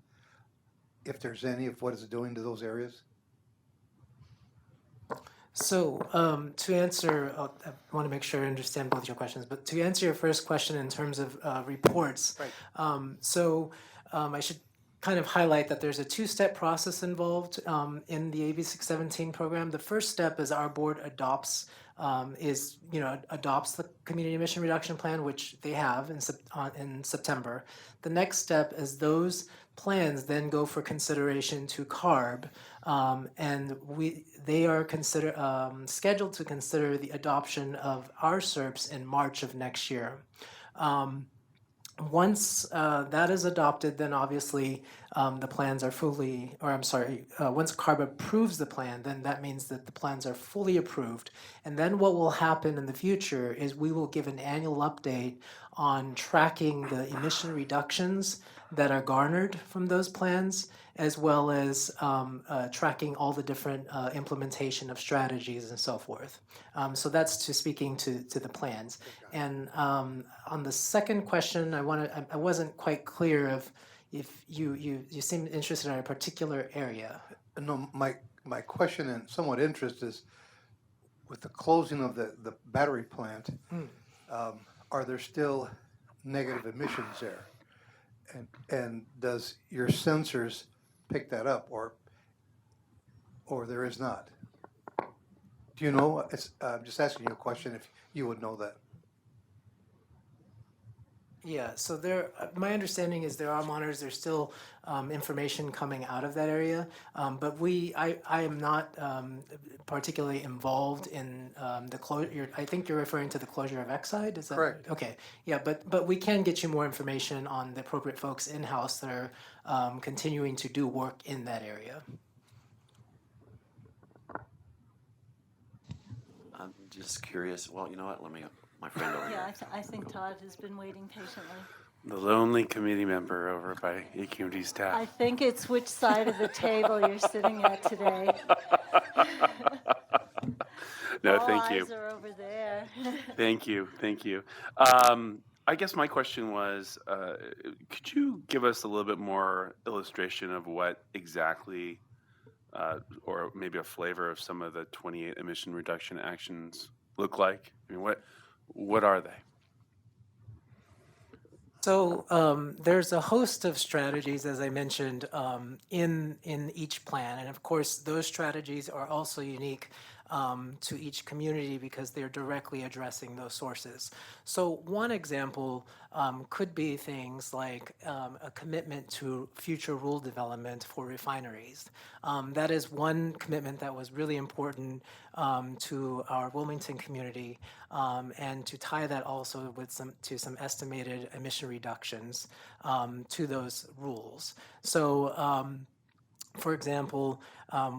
if there's any, of what it's doing to those areas?
So to answer, I want to make sure I understand both your questions, but to answer your first question in terms of reports,
Right.
I should kind of highlight that there's a two-step process involved in the AB 617 program. The first step is our board adopts adopts the community emission reduction plan, which they have in September. The next step is those plans then go for consideration to CARB, and they are scheduled to consider the adoption of our SERPs in March of next year. Once that is adopted, then obviously the plans are once CARB approves the plan, then that means that the plans are fully approved. And then what will happen in the future is we will give an annual update on tracking the emission reductions that are garnered from those plans, as well as tracking all the different implementation of strategies and so forth. So that's speaking to the plans. And on the second question, I wasn't quite clear if you seem interested in a particular area.
No, my question and somewhat interest is, with the closing of the battery plant, are there still negative emissions there? And does your sensors pick that up, or there is not? Do you know? I'm just asking you a question if you would know that.
Yeah, so my understanding is there are monitors. There's still information coming out of that area, but I am not particularly involved in the closure. I think you're referring to the closure of Exide. Is that
correct?
Okay, yeah, but we can get you more information on the appropriate folks in-house that are continuing to do work in that area.
I'm just curious. Well, you know what? Let me. My friend over
Yeah,
here.
I think Todd has been waiting patiently.
The lonely committee member over by AQMD
I
staff.
think it's which side of the table you're sitting at today.
No,
All
thank you.
eyes are over there.
Thank you. I guess my question was, could you give us a little bit more illustration of what exactly, or maybe a flavor of some of the 28 emission reduction actions look like? I mean, what are they?
So there's a host of strategies, as I mentioned, in each plan, and of course those strategies are also unique to each community because they're directly addressing those sources. So one example could be things like a commitment to future rule development for refineries. That is one commitment that was really important to our Wilmington community, and to tie that also with some estimated emission reductions to those rules. So for example,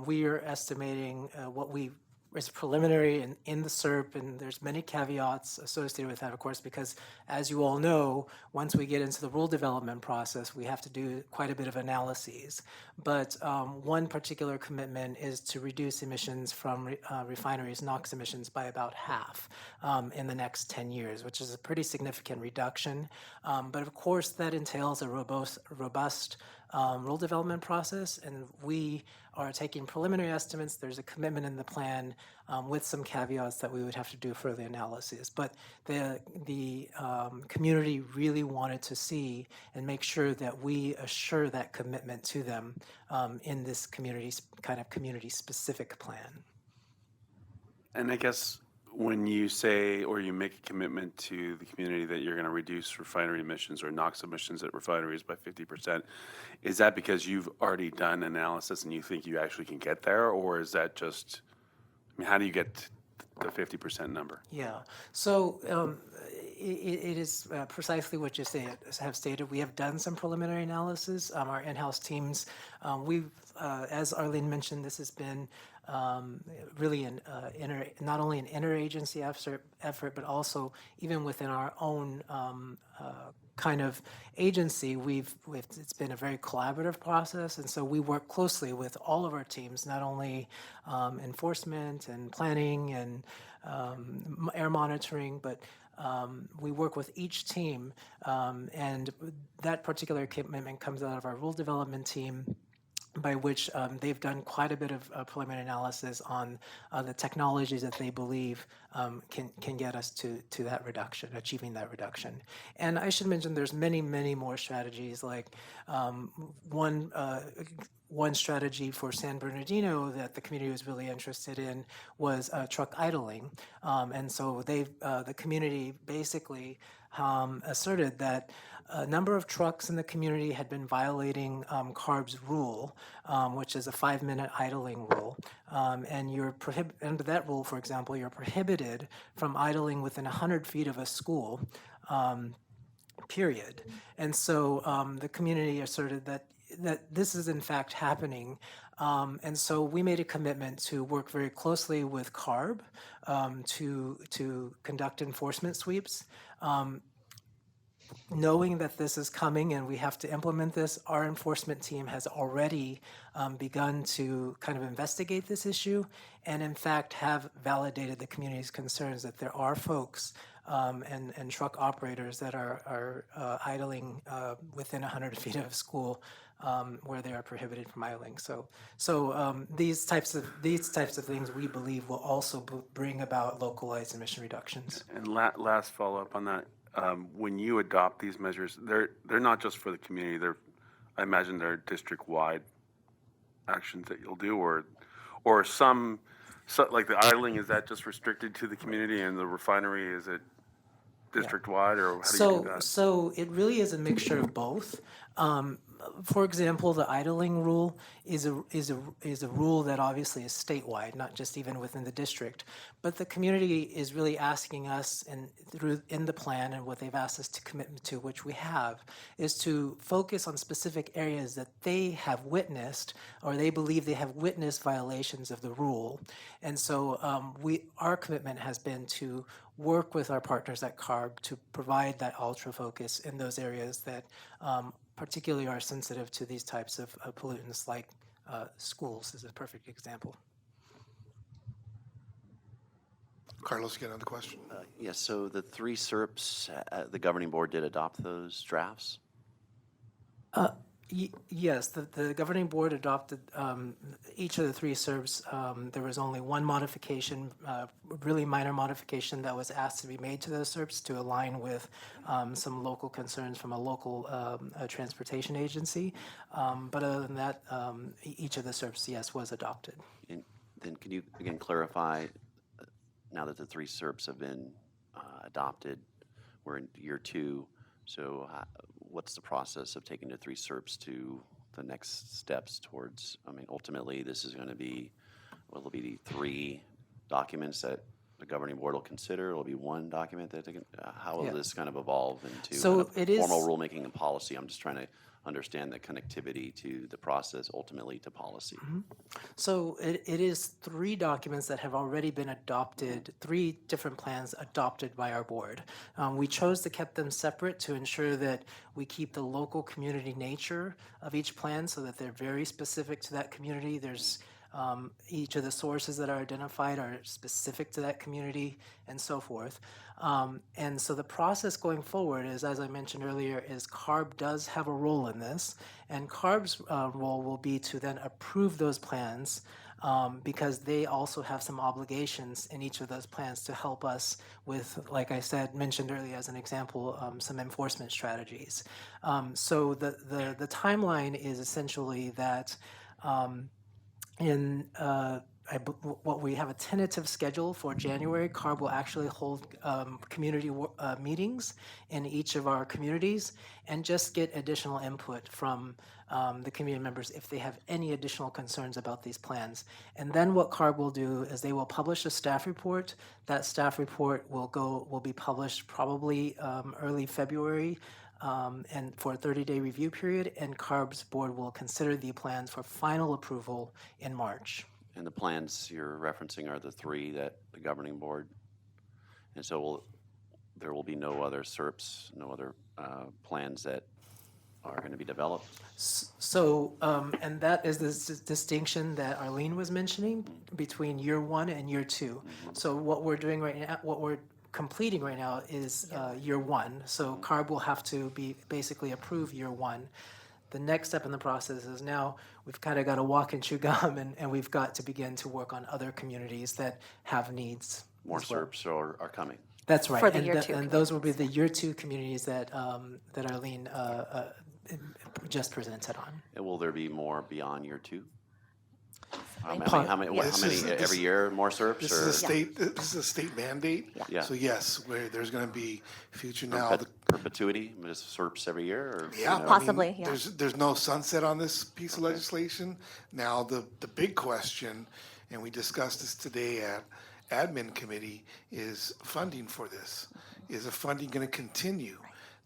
we are estimating what we is preliminary in the SERP, and there's many caveats associated with that, of course, because as you all know, once we get into the rule development process, we have to do quite a bit of analyses. But one particular commitment is to reduce emissions from refineries, NOx emissions, by about half in the next 10 years, which is a pretty significant reduction. But of course, that entails a robust rule development process, and we are taking preliminary estimates. There's a commitment in the plan with some caveats that we would have to do further analysis. But the community really wanted to see and make sure that we assure that commitment to them in this community-specific plan.
And I guess when you say or you make a commitment to the community that you're going to reduce refinery emissions or NOx emissions at refineries by 50%, is that because you've already done analysis and you think you actually can get there, or is that just, I mean, how do you get the 50% number?
Yeah, so it is precisely what you have stated. We have done some preliminary analysis. Our in-house teams, as Arlene mentioned, this has been really not only an interagency effort, but also even within our own kind of agency, it's been a very collaborative process, and so we work closely with all of our teams, not only enforcement and planning and air monitoring, but we work with each team, and that particular commitment comes out of our rule development team. by which they've done quite a bit of preliminary analysis on the technologies that they believe can get us to that reduction, achieving that reduction. And I should mention there's many more strategies. Like one strategy for San Bernardino that the community was really interested in was truck idling. And so the community basically asserted that a number of trucks in the community had been violating CARB's rule, which is a 5-minute idling rule. And under that rule, for example, you're prohibited from idling within 100 feet of a school, period. And so the community asserted that this is in fact happening. And so we made a commitment to work very closely with CARB to conduct enforcement sweeps. Knowing that this is coming and we have to implement this, our enforcement team has already begun to kind of investigate this issue and in fact have validated the community's concerns that there are folks and truck operators that are idling within 100 feet of school where they are prohibited from idling. So these types of things we believe will also bring about localized emission reductions.
And last follow-up on that. When you adopt these measures, they're not just for the community. I imagine they're district-wide actions that you'll do, or some like the idling. Is that just restricted to the community, and the refinery is it district-wide, or how do you do that?
So it really is a mixture of both. For example, the idling rule is a rule that obviously is statewide, not just even within the district. But the community is really asking us, and in the plan, and what they've asked us to commit to, which we have, is to focus on specific areas that they have witnessed, or they believe they have witnessed violations of the rule. And so our commitment has been to work with our partners at CARB to provide that ultra focus in those areas that particularly are sensitive to these types of pollutants, like schools is a perfect example.
Carlos, you got another question?
Yes, so the 3 SERPs, the governing board did adopt those drafts?
Yes, the governing board adopted each of the 3 SERPs. There was only one modification, really minor modification, that was asked to be made to those SERPs to align with some local concerns from a local transportation agency. But other than that, each of the SERPs, yes, was adopted.
And then can you again clarify, now that the 3 SERPs have been adopted, we're in year 2, so what's the process of taking the 3 SERPs to the next steps towards, ultimately this is going to be, will it be 3 documents that the governing board will consider? It'll be 1 document that they can, how will this kind of evolve into formal rulemaking and policy? I'm just trying to understand the connectivity to the process, ultimately to policy.
Mm-hmm. So it is 3 documents that have already been adopted, 3 different plans adopted by our board. We chose to keep them separate to ensure that we keep the local community nature of each plan so that they're very specific to that community. There's each of the sources that are identified are specific to that community and so forth. And so the process going forward is, as I mentioned earlier, is CARB does have a role in this, and CARB's role will be to then approve those plans because they also have some obligations in each of those plans to help us with, like I said, mentioned earlier as an example, some enforcement strategies. So the timeline is essentially that what we have a tentative schedule for January. CARB will actually hold community meetings in each of our communities and just get additional input from the community members if they have any additional concerns about these plans. And then what CARB will do is they will publish a staff report. That staff report will be published probably early February. And for a 30-day review period, and CARB's board will consider the plans for final approval in March.
And the plans you're referencing are the 3 that the governing board, and so there will be no other SERPs, no other plans that are going to be developed?
So, and that is the distinction that Arlene was mentioning between year 1 and year 2. So what we're doing right now, what we're completing right now is year 1. So CARB will have to basically approve year 1. the next step in the process is now we've kind of got to walk and chew gum, and we've got to begin to work on other communities that have needs.
More
as well.
SERPs are coming.
That's right.
For the
and
year two
and those will be the year two communities that that Arlene just presented on.
And will there be more beyond year two? How many,
Part-
how many,
yeah.
This
how many
is- this-
every year, more SERPs?
This
or
is a state mandate.
Yeah.
So yes, where there's going to be future now.
Perpetuity, just SERPs every year? Or,
Yeah, I mean,
Possibly, yeah.
There's no sunset on this piece of legislation. Now, the big question, and we discussed this today at admin committee, is funding for this. Is the funding going to continue?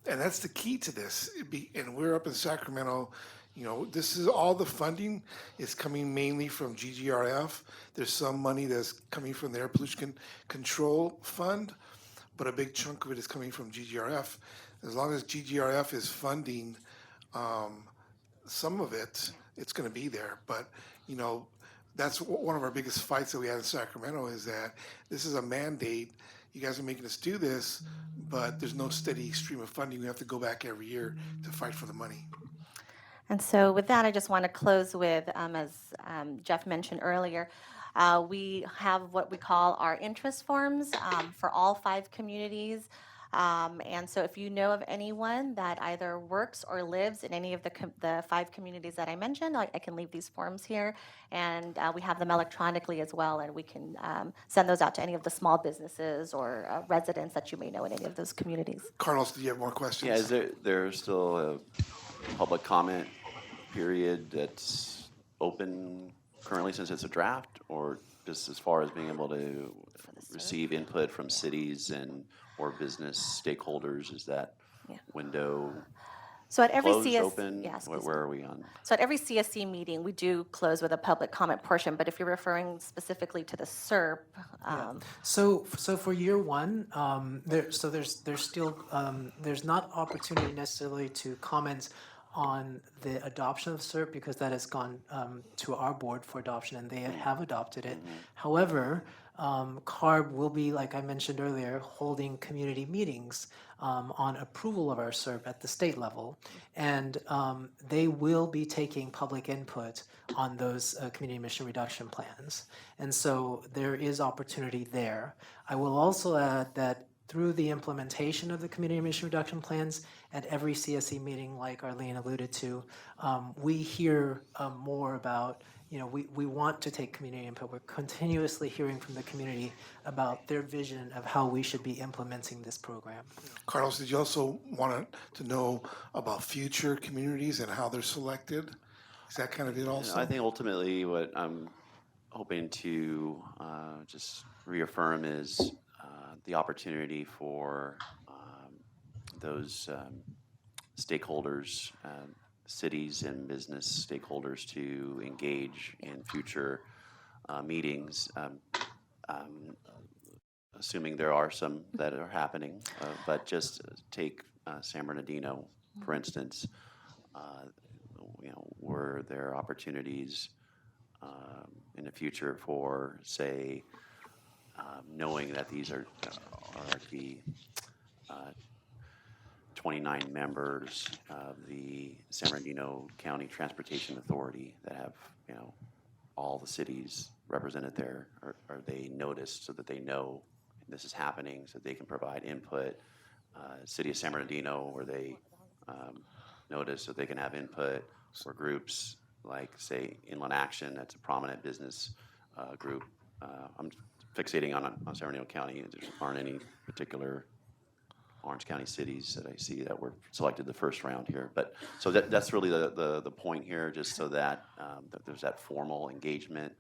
And that's the key to this. And we're up in Sacramento, you know, this is all the funding is coming mainly from GGRF. There's some money that's coming from the Air Pollution Control Fund, but a big chunk of it is coming from GGRF. As long as GGRF is funding some of it, it's going to be there. But, you know, that's one of our biggest fights that we had in Sacramento, is that this is a mandate. You guys are making us do this, but there's no steady stream of funding. We have to go back every year to fight for the money.
And so with that, I just want to close with, as Jeff mentioned earlier, we have what we call our interest forms for all 5 communities. And so if you know of anyone that either works or lives in any of the 5 communities that I mentioned, I can leave these forms here. And we have them electronically as well, and we can send those out to any of the small businesses or residents that you may know in any of those communities.
Carlos, do you have more questions?
Yeah, is there's still a public comment period that's open currently since it's a draft, or just as far as being able to receive input from cities and or business stakeholders? Is that window
So at every
closed,
CS,
open?
yes.
Where are we on?
So at every CSC meeting, we do close with a public comment portion, but if you're referring specifically to the SERP,
So for year one, there's still there's not opportunity necessarily to comment on the adoption of SERP because that has gone to our board for adoption and they have adopted it. However, CARB will be, like I mentioned earlier, holding community meetings on approval of our SERP at the state level, and they will be taking public input on those community emission reduction plans. And so there is opportunity there. I will also add that through the implementation of the community emission reduction plans at every CSE meeting, like Arlene alluded to, we hear more about, you know, we want to take community input. We're continuously hearing from the community about their vision of how we should be implementing this program.
Carlos, did you also want to know about future communities and how they're selected? Is that kind of it also?
I think ultimately what I'm hoping to just reaffirm is the opportunity for those stakeholders, cities and business stakeholders to engage in future meetings. Assuming there are some that are happening, but just take San Bernardino, for instance. You know, were there opportunities in the future for, say, knowing that these are the 29 members of the San Bernardino County Transportation Authority that have, you know, all the cities represented there? Are they noticed so that they know this is happening, so they can provide input? City of San Bernardino, where they notice so they can have input, or groups like, say, Inland Action, that's a prominent business group. I'm fixating on San Bernardino County. There aren't any particular Orange County cities that I see that were selected the first round here. But so that's really the point here, just so that, that there's that formal engagement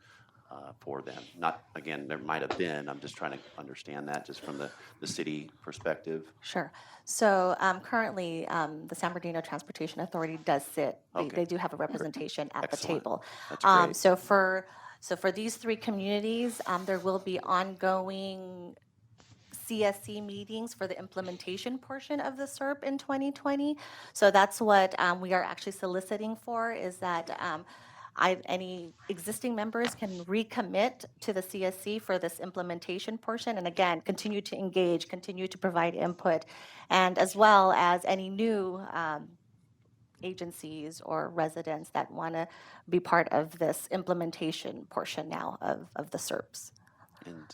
for them. Not, again, there might have been, I'm just trying to understand that just from the city perspective.
Sure. So currently, the San Bernardino Transportation Authority does sit. They do have a representation at the
Excellent.
table.
That's great.
So for these 3 communities, there will be ongoing CSC meetings for the implementation portion of the SERP in 2020. So that's what we are actually soliciting for, is that any existing members can recommit to the CSC for this implementation portion, and again, continue to engage, continue to provide input, and as well as any new agencies or residents that want to be part of this implementation portion now of the SERPs.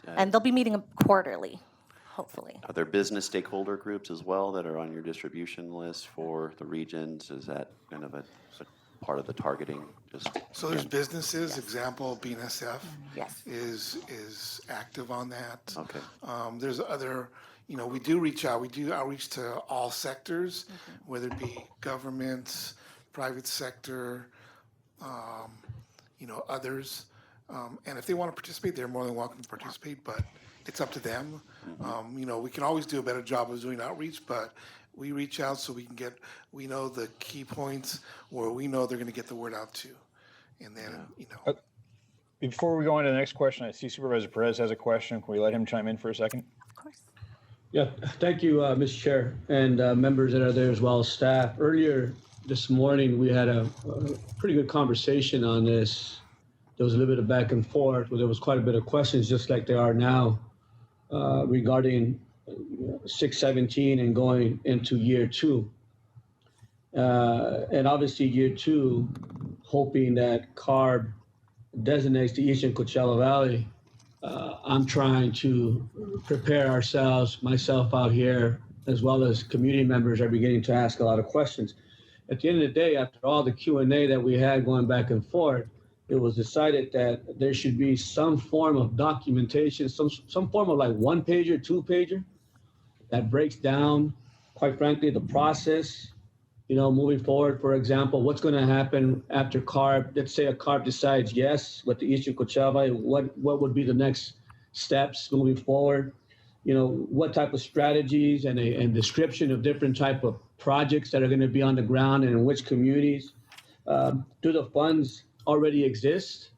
And they'll be meeting quarterly, hopefully.
Are there business stakeholder groups as well that are on your distribution list for the regions? Is that kind of a part of the targeting?
So there's businesses, example, BNSF
Yes.
is active on that.
Okay.
There's other, we do reach out. We do outreach to all sectors, whether it be governments, private sector, others. And if they want to participate, they're more than welcome to participate, but it's up to them. We can always do a better job of doing outreach, but we reach out so we know the key points where we know they're going to get the word out to. And then,
Before we go on to the next question, I see Supervisor Perez has a question. Can we let him chime in for a second?
Of course.
Yeah, thank you, Mr. Chair, and members that are there as well as staff. Earlier this morning, we had a pretty good conversation on this. There was a little bit of back and forth, where there was quite a bit of questions, just like there are now, regarding 617 and going into year 2. And obviously year 2, hoping that CARB designates the Eastern Coachella Valley. I'm trying to prepare ourselves, myself out here, as well as community members are beginning to ask a lot of questions. At the end of the day, after all the Q&A that we had going back and forth, it was decided that there should be some form of documentation, some form of like 1-pager, 2-pager that breaks down, quite frankly, the process, moving forward. For example, what's going to happen after CARB? Let's say a CARB decides yes with the Eastern Coachella, what would be the next steps moving forward? What type of strategies and description of different type of projects that are going to be on the ground and in which communities? Do the funds already exist?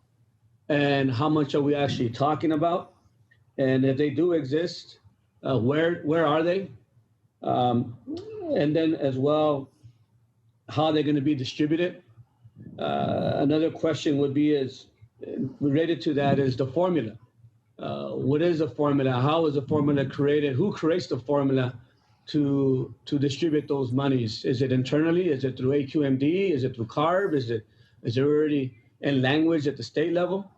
And how much are we actually talking about? And if they do exist, where are they? And then as well, how they're going to be distributed. Another question would be is related to that is the formula. What is the formula? How is the formula created? Who creates the formula to distribute those monies? Is it internally? Is it through AQMD? Is it through CARB? Is it already in language at the state level?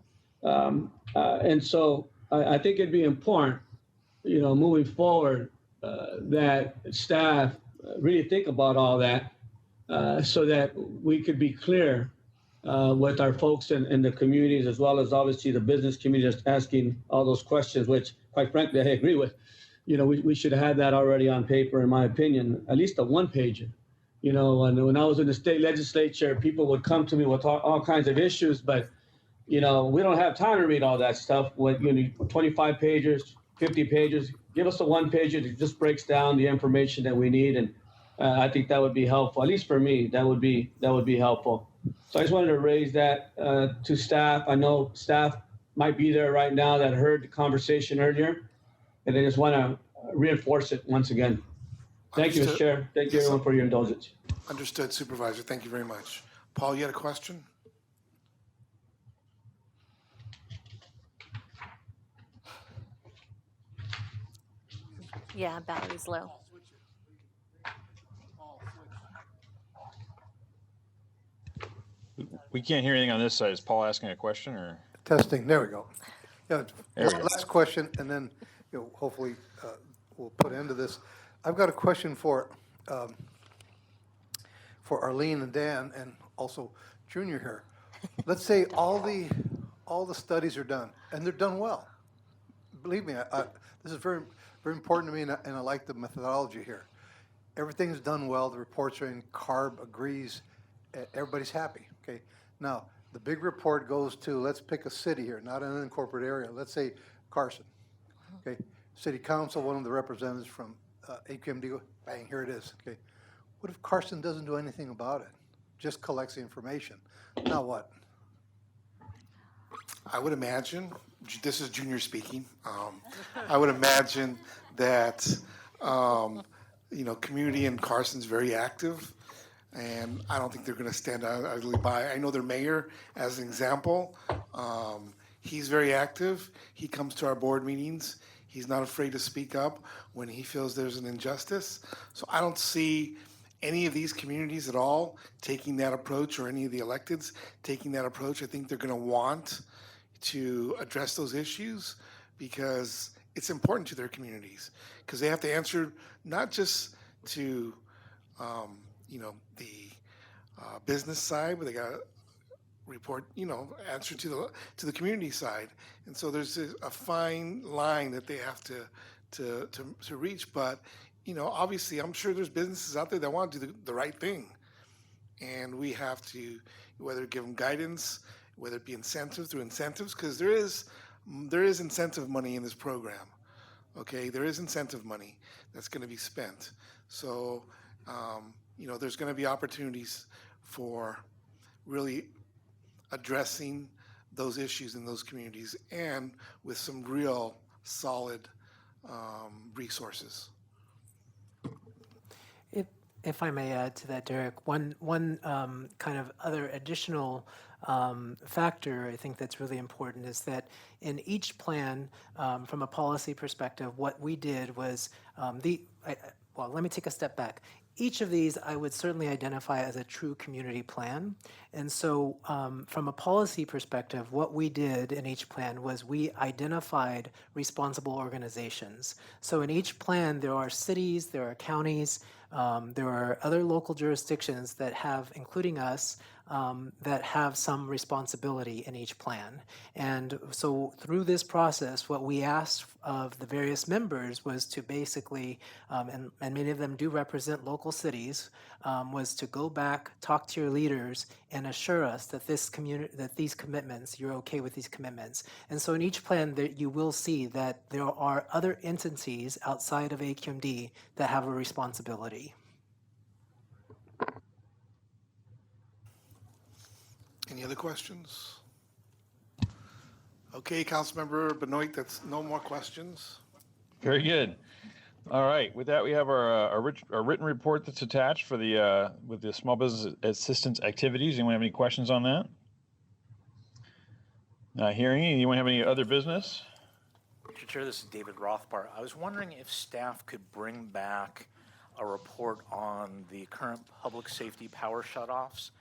And so I think it'd be important, moving forward, that staff really think about all that, so that we could be clear with our folks in the communities, as well as obviously the business community that's asking all those questions, which quite frankly, I agree with. We should have had that already on paper, in my opinion, at least a 1-pager. When I was in the state legislature, people would come to me with all kinds of issues, but, we don't have time to read all that stuff. With 25 pages, 50 pages, give us a 1-pager that just breaks down the information that we need. And I think that would be helpful, at least for me, that would be helpful. So I just wanted to raise that to staff. I know staff might be there right now that heard the conversation earlier, and I just want to reinforce it once again. Thank you, Mr. Chair. Thank you, everyone, for your indulgence.
Understood, Supervisor. Thank you very much. Paul, you had a question?
Yeah, battery's low.
We can't hear anything on this side. Is Paul asking a question or?
Testing, there we go. Yeah,
There we go.
last question, and then, hopefully, we'll put an end to this. I've got a question for Arlene and Dan, and also Junior here. Let's say all the studies are done, and they're done well. Believe me, this is very, very important to me, and I like the methodology here. Everything's done well, the reports are in, CARB agrees, everybody's happy, okay? Now, the big report goes to, let's pick a city here, not an unincorporated area, let's say Carson, okay? City Council, one of the representatives from AQMD, bang, here it is, okay? What if Carson doesn't do anything about it? Just collects the information. Now what?
I would imagine, this is Junior speaking, I would imagine that, community in Carson's very active, and I don't think they're going to stand idly by. I know their mayor, as an example, he's very active. He comes to our board meetings. He's not afraid to speak up when he feels there's an injustice. So I don't see any of these communities at all taking that approach, or any of the electeds taking that approach, I think they're going to want to address those issues because it's important to their communities. Because they have to answer not just to, the business side, but they got to report, answer to the community side. And so there's a fine line that they have to reach. But obviously, I'm sure there's businesses out there that want to do the right thing, and we have to whether give them guidance, whether it be incentives through incentives, because there is incentive money in this program. Okay, there is incentive money that's going to be spent. So there's going to be opportunities for really addressing those issues in those communities, and with some real solid resources.
If I may add to that, Derek, one kind of other additional factor I think that's really important is that in each plan, from a policy perspective, what we did was well, let me take a step back. Each of these I would certainly identify as a true community plan. And so from a policy perspective, what we did in each plan was we identified responsible organizations. So in each plan, there are cities, there are counties, there are other local jurisdictions that have, including us, that have some responsibility in each plan. And so through this process, what we asked of the various members was to basically, and many of them do represent local cities, was to go back, talk to your leaders, and assure us that these commitments, you're okay with these commitments. And so in each plan, that you will see that there are other entities outside of AQMD that have a responsibility.
Any other questions? Okay, Councilmember Benoit, that's no more questions.
Very good. All right. With that, we have our written report that's attached for the with the small business assistance activities. Anyone have any questions on that? Not hearing any. Anyone have any other business?
Mr. Chair, this is David Rothbard. I was wondering if staff could bring back a report on the current public safety power shutoffs,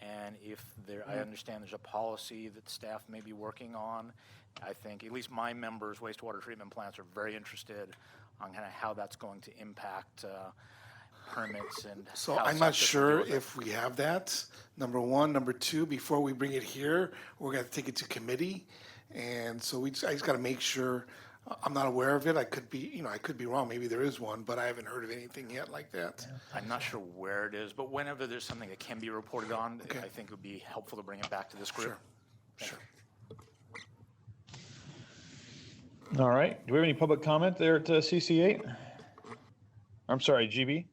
and if there, I understand there's a policy that staff may be working on. I think at least my members, wastewater treatment plants, are very interested on kind of how that's going to impact permits and.
So
how
I'm not
septic will
sure
deal with it.
if we have that, number one. Number two, before we bring it here, we're gonna take it to committee. And so I just gotta make sure, I'm not aware of it. I could be, I could be wrong. Maybe there is one, but I haven't heard of anything yet like that.
I'm not sure where it is, but whenever there's something that can be reported on,
Okay.
I think it would be helpful to bring it back to this group.
Sure.
All right. Do we have any public comment there at CC8? I'm sorry, GB.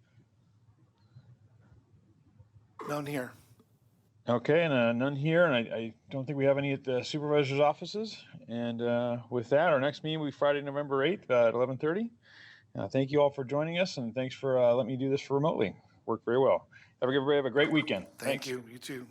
None here.
Okay, and none here, and I don't think we have any at the supervisor's offices. And with that, our next meeting will be Friday, November 8th at 11:30. Thank you all for joining us, and thanks for letting me do this remotely. Worked very well. Everybody have a great weekend.
Thank you. You too.